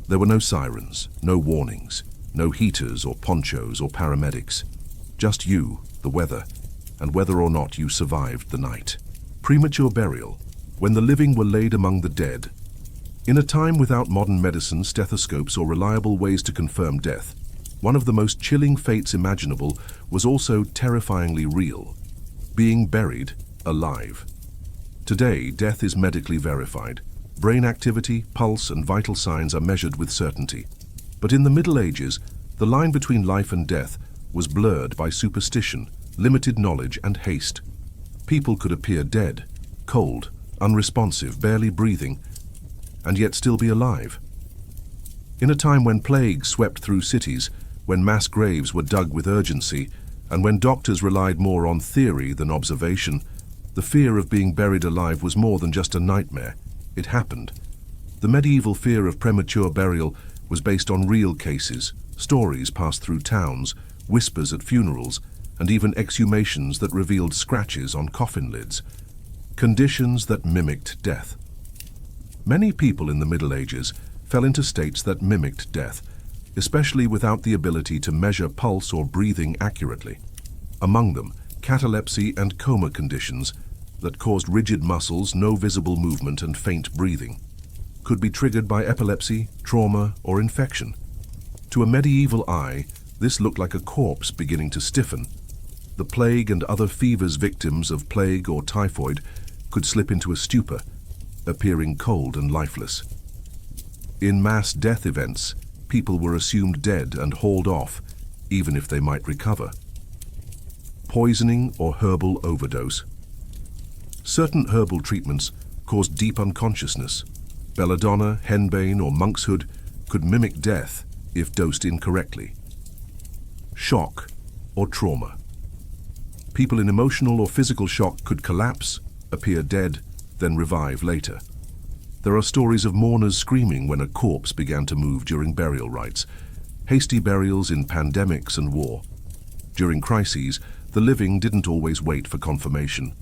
There were no sirens, no warnings, no heaters or ponchos or paramedics. Just you, the weather, and whether or not you survived the night. Premature burial, when the living were laid among the dead. In a time without modern medicine, stethoscopes, or reliable ways to confirm death, one of the most chilling fates imaginable was also terrifyingly real: being buried alive. Today, death is medically verified. Brain activity, pulse, and vital signs are measured with certainty. But in the Middle Ages, the line between life and death was blurred by superstition, limited knowledge, and haste. People could appear dead, cold, unresponsive, barely breathing, and yet still be alive. In a time when plague swept through cities, when mass graves were dug with urgency, and when doctors relied more on theory than observation, the fear of being buried alive was more than just a nightmare. It happened. The medieval fear of premature burial was based on real cases, stories passed through towns, whispers at funerals, and even exhumations that revealed scratches on coffin lids. Conditions that mimicked death. Many people in the Middle Ages fell into states that mimicked death, especially without the ability to measure pulse or breathing accurately. Among them, catalepsy and coma conditions that caused rigid muscles, no visible movement, and faint breathing, could be triggered by epilepsy, trauma, or infection. To a medieval eye, this looked like a corpse beginning to stiffen. The plague and other fevers victims of plague or typhoid could slip into a stupor, appearing cold and lifeless. In mass death events, people were assumed dead and hauled off, even if they might recover. Poisoning or herbal overdose. Certain herbal treatments caused deep unconsciousness. Belladonna, henbane, or monkshood could mimic death if dosed incorrectly. Shock or trauma. People in emotional or physical shock could collapse, appear dead, then revive later. There are stories of mourners screaming when a corpse began to move during burial rites, hasty burials in pandemics and war. During crises, the living didn't always wait for confirmation.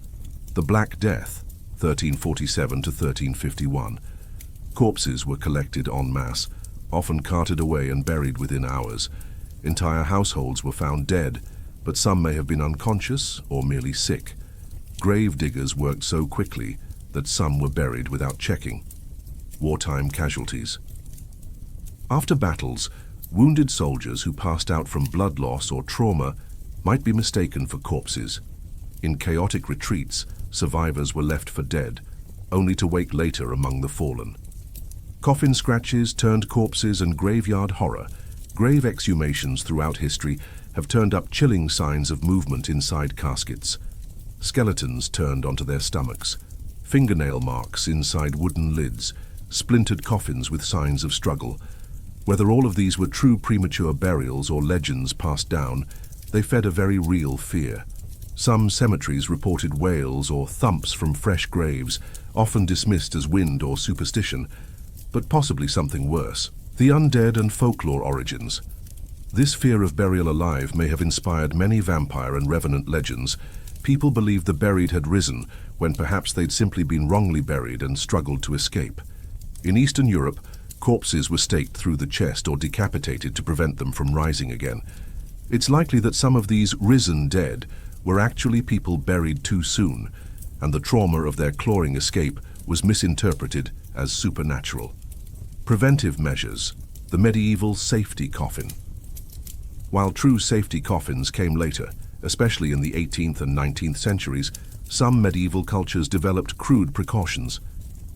The Black Death, 1347 to 1351. Corpses were collected en masse, often carted away and buried within hours. Entire households were found dead, but some may have been unconscious or merely sick. Grave diggers worked so quickly that some were buried without checking. Wartime casualties. After battles, wounded soldiers who passed out from blood loss or trauma might be mistaken for corpses. In chaotic retreats, survivors were left for dead, only to wake later among the fallen. Coffin scratches turned corpses and graveyard horror. Grave exhumations throughout history have turned up chilling signs of movement inside caskets. Skeletons turned onto their stomachs, fingernail marks inside wooden lids, splintered coffins with signs of struggle. Whether all of these were true premature burials or legends passed down, they fed a very real fear. Some cemeteries reported wails or thumps from fresh graves, often dismissed as wind or superstition, but possibly something worse. The undead and folklore origins. This fear of burial alive may have inspired many vampire and revenant legends. People believed the buried had risen when perhaps they'd simply been wrongly buried and struggled to escape. In Eastern Europe, corpses were staked through the chest or decapitated to prevent them from rising again. It's likely that some of these risen dead were actually people buried too soon, and the trauma of their clawing escape was misinterpreted as supernatural. Preventive measures. The medieval safety coffin. While true safety coffins came later, especially in the 18th and 19th centuries, some medieval cultures developed crude precautions.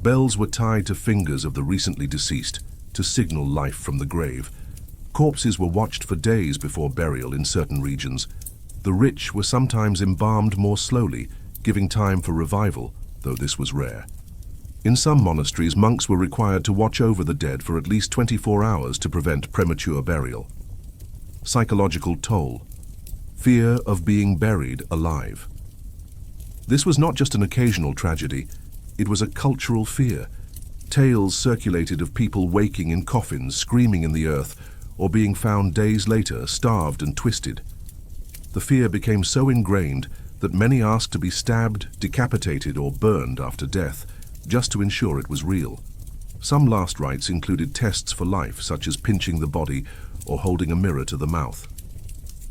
Bells were tied to fingers of the recently deceased to signal life from the grave. Corpses were watched for days before burial in certain regions. The rich were sometimes embalmed more slowly, giving time for revival, though this was rare. In some monasteries, monks were required to watch over the dead for at least 24 hours to prevent premature burial. Psychological toll. Fear of being buried alive. This was not just an occasional tragedy, it was a cultural fear. Tales circulated of people waking in coffins, screaming in the earth, or being found days later, starved and twisted. The fear became so ingrained that many asked to be stabbed, decapitated, or burned after death, just to ensure it was real. Some last rites included tests for life, such as pinching the body or holding a mirror to the mouth.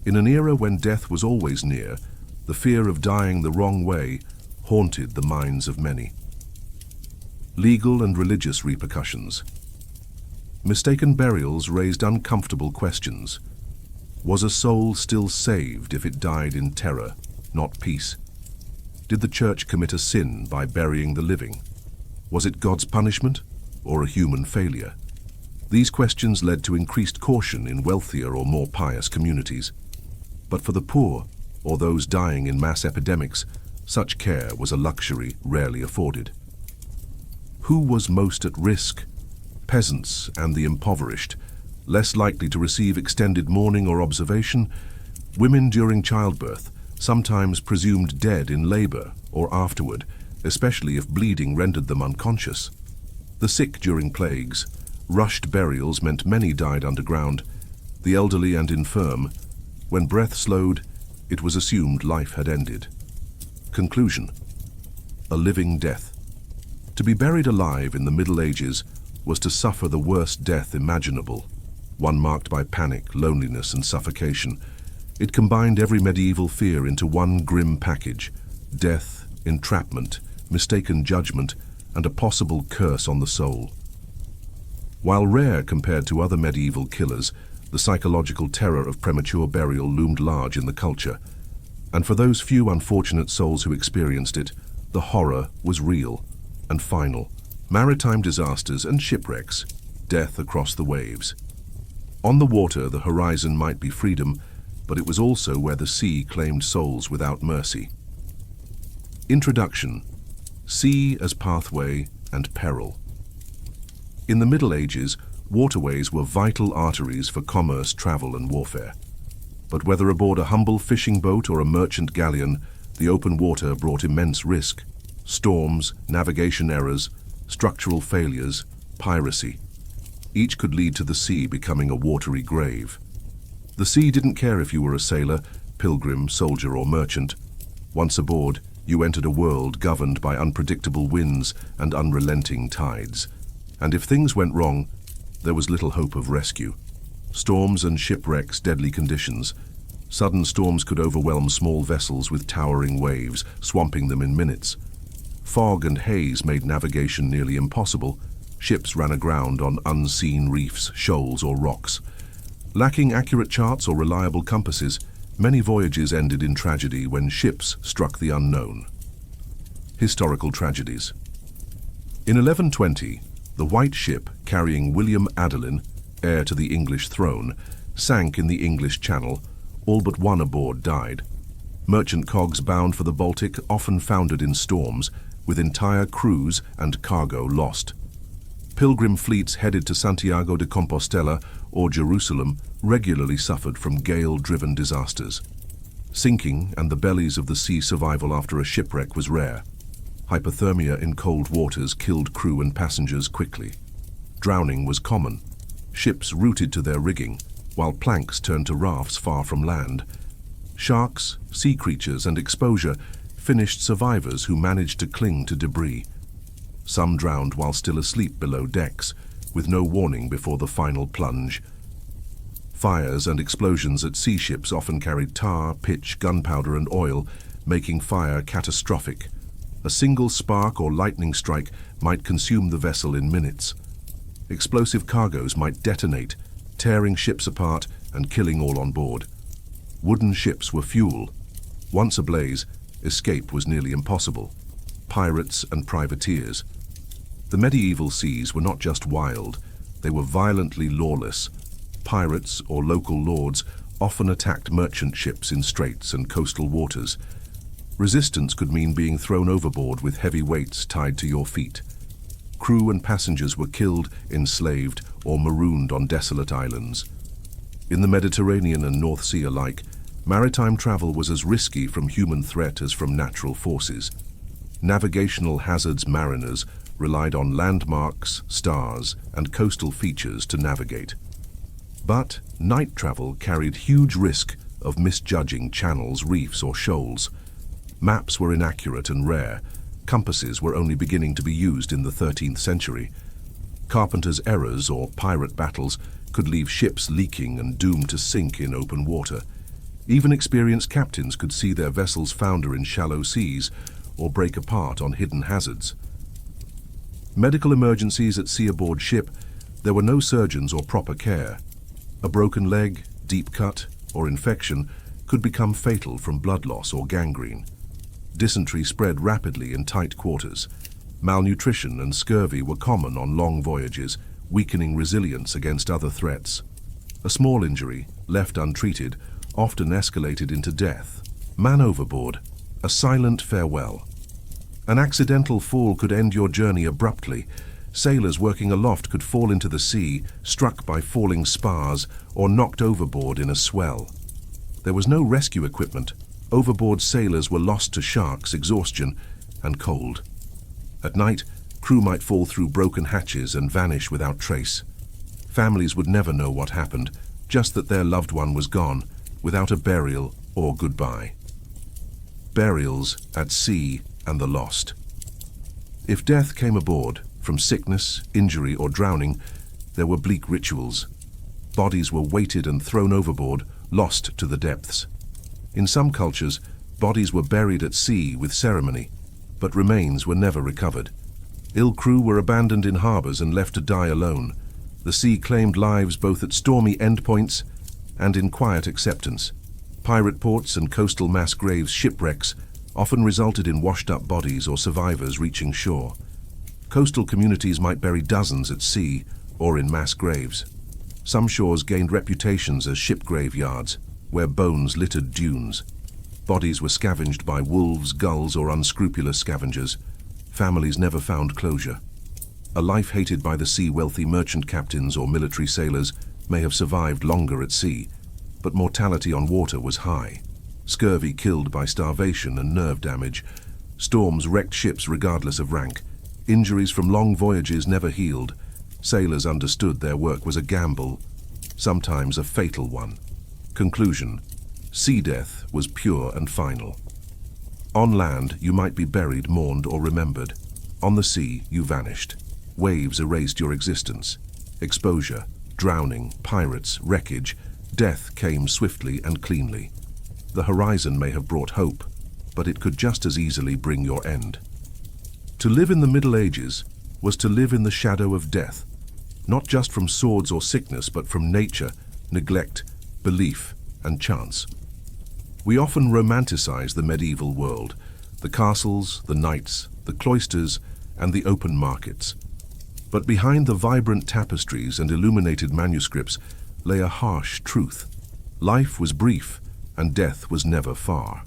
In an era when death was always near, the fear of dying the wrong way haunted the minds of many. Legal and religious repercussions. Mistaken burials raised uncomfortable questions. Was a soul still saved if it died in terror, not peace? Did the church commit a sin by burying the living? Was it God's punishment or a human failure? These questions led to increased caution in wealthier or more pious communities. But for the poor, or those dying in mass epidemics, such care was a luxury rarely afforded. Who was most at risk? Peasants and the impoverished, less likely to receive extended mourning or observation. Women during childbirth, sometimes presumed dead in labor or afterward, especially if bleeding rendered them unconscious. The sick during plagues. Rushed burials meant many died underground. The elderly and infirm. When breath slowed, it was assumed life had ended. Conclusion. A living death. To be buried alive in the Middle Ages was to suffer the worst death imaginable, one marked by panic, loneliness, and suffocation. It combined every medieval fear into one grim package: death, entrapment, mistaken judgment, and a possible curse on the soul. While rare compared to other medieval killers, the psychological terror of premature burial loomed large in the culture. And for those few unfortunate souls who experienced it, the horror was real and final. Maritime disasters and shipwrecks, death across the waves. On the water, the horizon might be freedom, but it was also where the sea claimed souls without mercy. Introduction. Sea as pathway and peril. In the Middle Ages, waterways were vital arteries for commerce, travel, and warfare. But whether aboard a humble fishing boat or a merchant galleon, the open water brought immense risk. Storms, navigation errors, structural failures, piracy. Each could lead to the sea becoming a watery grave. The sea didn't care if you were a sailor, pilgrim, soldier, or merchant. Once aboard, you entered a world governed by unpredictable winds and unrelenting tides. And if things went wrong, there was little hope of rescue. Storms and shipwrecks, deadly conditions. Sudden storms could overwhelm small vessels with towering waves, swamping them in minutes. Fog and haze made navigation nearly impossible. Ships ran aground on unseen reefs, shoals, or rocks. Lacking accurate charts or reliable compasses, many voyages ended in tragedy when ships struck the unknown. Historical tragedies. In 1120, the White Ship, carrying William Adelin, heir to the English throne, sank in the English Channel. All but one aboard died. Merchant cogs bound for the Baltic often foundered in storms, with entire crews and cargo lost. Pilgrim fleets headed to Santiago de Compostela or Jerusalem regularly suffered from gale-driven disasters. Sinking and the bellies of the sea survival after a shipwreck was rare. Hypothermia in cold waters killed crew and passengers quickly. Drowning was common. Ships rooted to their rigging, while planks turned to rafts far from land. Sharks, sea creatures, and exposure finished survivors who managed to cling to debris. Some drowned while still asleep below decks, with no warning before the final plunge. Fires and explosions at sea ships often carried tar, pitch, gunpowder, and oil, making fire catastrophic. A single spark or lightning strike might consume the vessel in minutes. Explosive cargoes might detonate, tearing ships apart and killing all on board. Wooden ships were fuel. Once ablaze, escape was nearly impossible. Pirates and privateers. The medieval seas were not just wild, they were violently lawless. Pirates or local lords often attacked merchant ships in straits and coastal waters. Resistance could mean being thrown overboard with heavy weights tied to your feet. Crew and passengers were killed, enslaved, or marooned on desolate islands. In the Mediterranean and North Sea alike, maritime travel was as risky from human threat as from natural forces. Navigational hazards mariners relied on landmarks, stars, and coastal features to navigate. But night travel carried huge risk of misjudging channels, reefs, or shoals. Maps were inaccurate and rare. Compasses were only beginning to be used in the 13th century. Carpenters' errors or pirate battles could leave ships leaking and doomed to sink in open water. Even experienced captains could see their vessels founder in shallow seas or break apart on hidden hazards. Medical emergencies at sea aboard ship, there were no surgeons or proper care. A broken leg, deep cut, or infection could become fatal from blood loss or gangrene. Dysentery spread rapidly in tight quarters. Malnutrition and scurvy were common on long voyages, weakening resilience against other threats. A small injury, left untreated, often escalated into death. Man overboard, a silent farewell. An accidental fall could end your journey abruptly. Sailors working aloft could fall into the sea, struck by falling spars, or knocked overboard in a swell. There was no rescue equipment. Overboard sailors were lost to sharks, exhaustion, and cold. At night, crew might fall through broken hatches and vanish without trace. Families would never know what happened, just that their loved one was gone, without a burial or goodbye. Burials at sea and the lost. If death came aboard, from sickness, injury, or drowning, there were bleak rituals. Bodies were weighted and thrown overboard, lost to the depths. In some cultures, bodies were buried at sea with ceremony, but remains were never recovered. Ill crew were abandoned in harbors and left to die alone. The sea claimed lives both at stormy endpoints and in quiet acceptance. Pirate ports and coastal mass graves shipwrecks often resulted in washed-up bodies or survivors reaching shore. Coastal communities might bury dozens at sea or in mass graves. Some shores gained reputations as ship graveyards, where bones littered dunes. Bodies were scavenged by wolves, gulls, or unscrupulous scavengers. Families never found closure. A life hated by the sea-wealthy merchant captains or military sailors may have survived longer at sea, but mortality on water was high. Scurvy killed by starvation and nerve damage. Storms wrecked ships regardless of rank. Injuries from long voyages never healed. Sailors understood their work was a gamble, sometimes a fatal one. Conclusion: sea death was pure and final. On land, you might be buried, mourned, or remembered. On the sea, you vanished. Waves erased your existence. Exposure, drowning, pirates, wreckage, death came swiftly and cleanly. The horizon may have brought hope, but it could just as easily bring your end. To live in the Middle Ages was to live in the shadow of death, not just from swords or sickness, but from nature, neglect, belief, and chance. We often romanticize the medieval world, the castles, the knights, the cloisters, and the open markets. But behind the vibrant tapestries and illuminated manuscripts lay a harsh truth. Life was brief, and death was never far.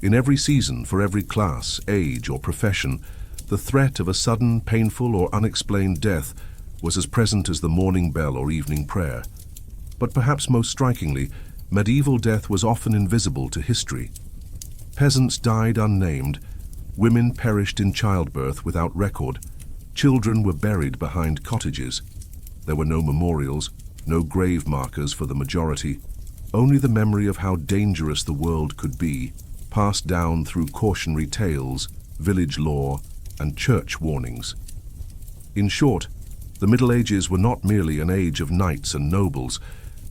In every season, for every class, age, or profession, the threat of a sudden, painful, or unexplained death was as present as the morning bell or evening prayer. But perhaps most strikingly, medieval death was often invisible to history. Peasants died unnamed, women perished in childbirth without record, children were buried behind cottages. There were no memorials, no grave markers for the majority, only the memory of how dangerous the world could be, passed down through cautionary tales, village lore, and church warnings. In short, the Middle Ages were not merely an age of knights and nobles.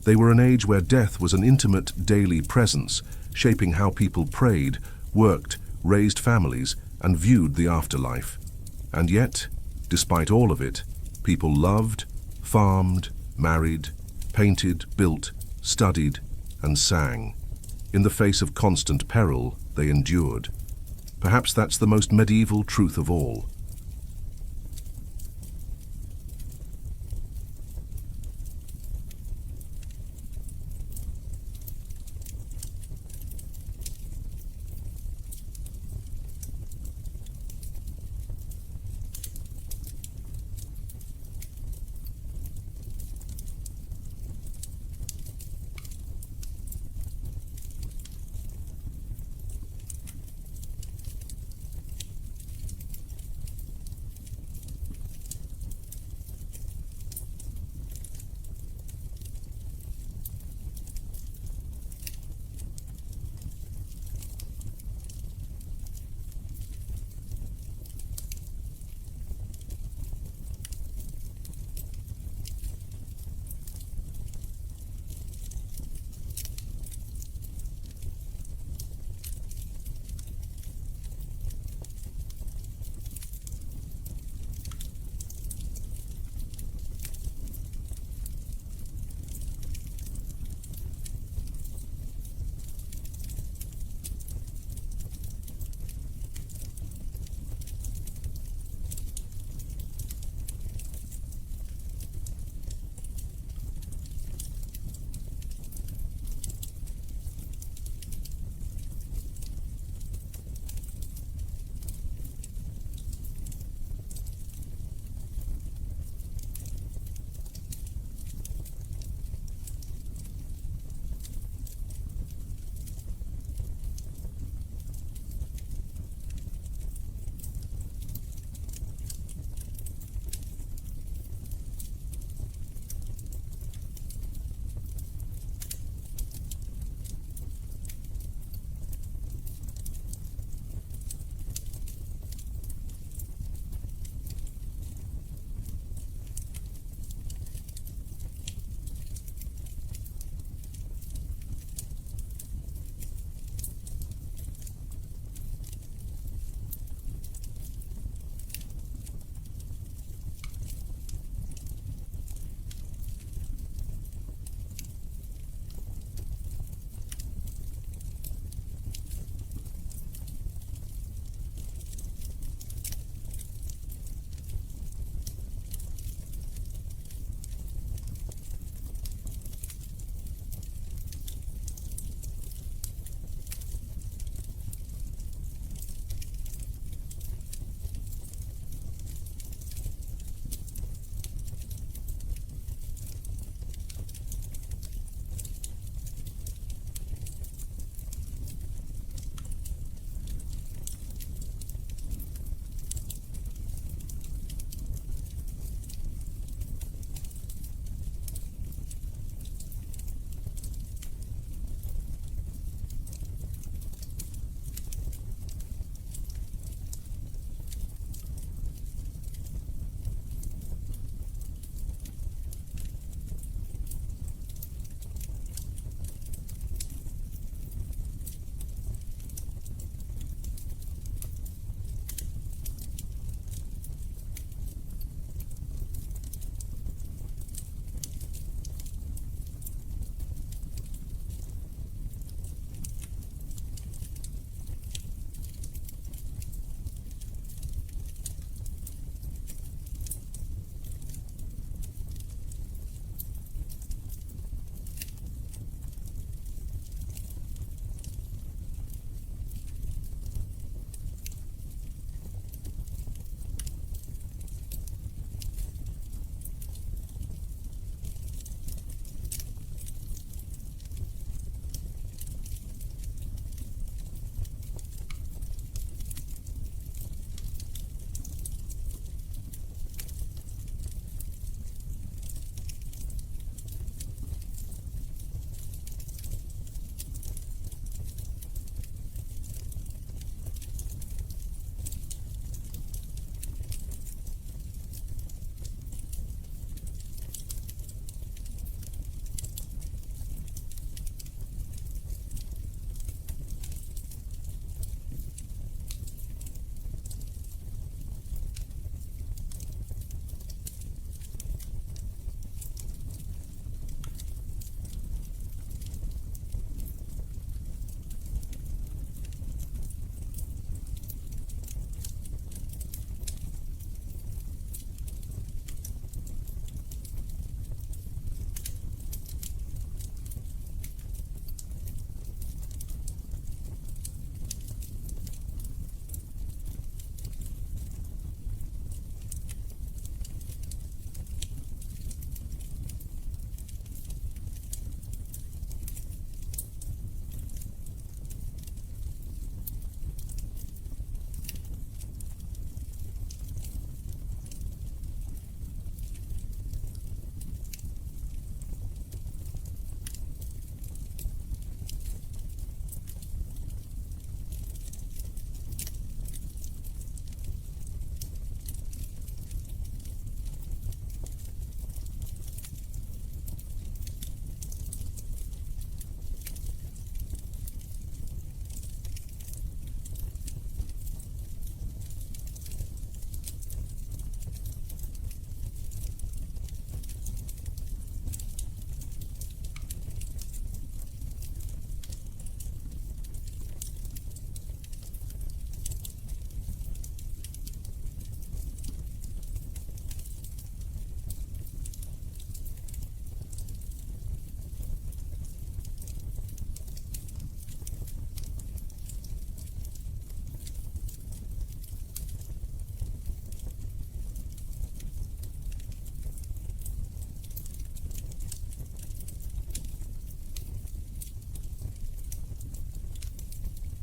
They were an age where death was an intimate daily presence, shaping how people prayed, worked, raised families, and viewed the afterlife. And yet, despite all of it, people loved, farmed, married, painted, built, studied, and sang. In the face of constant peril, they endured. Perhaps that's the most medieval truth of all.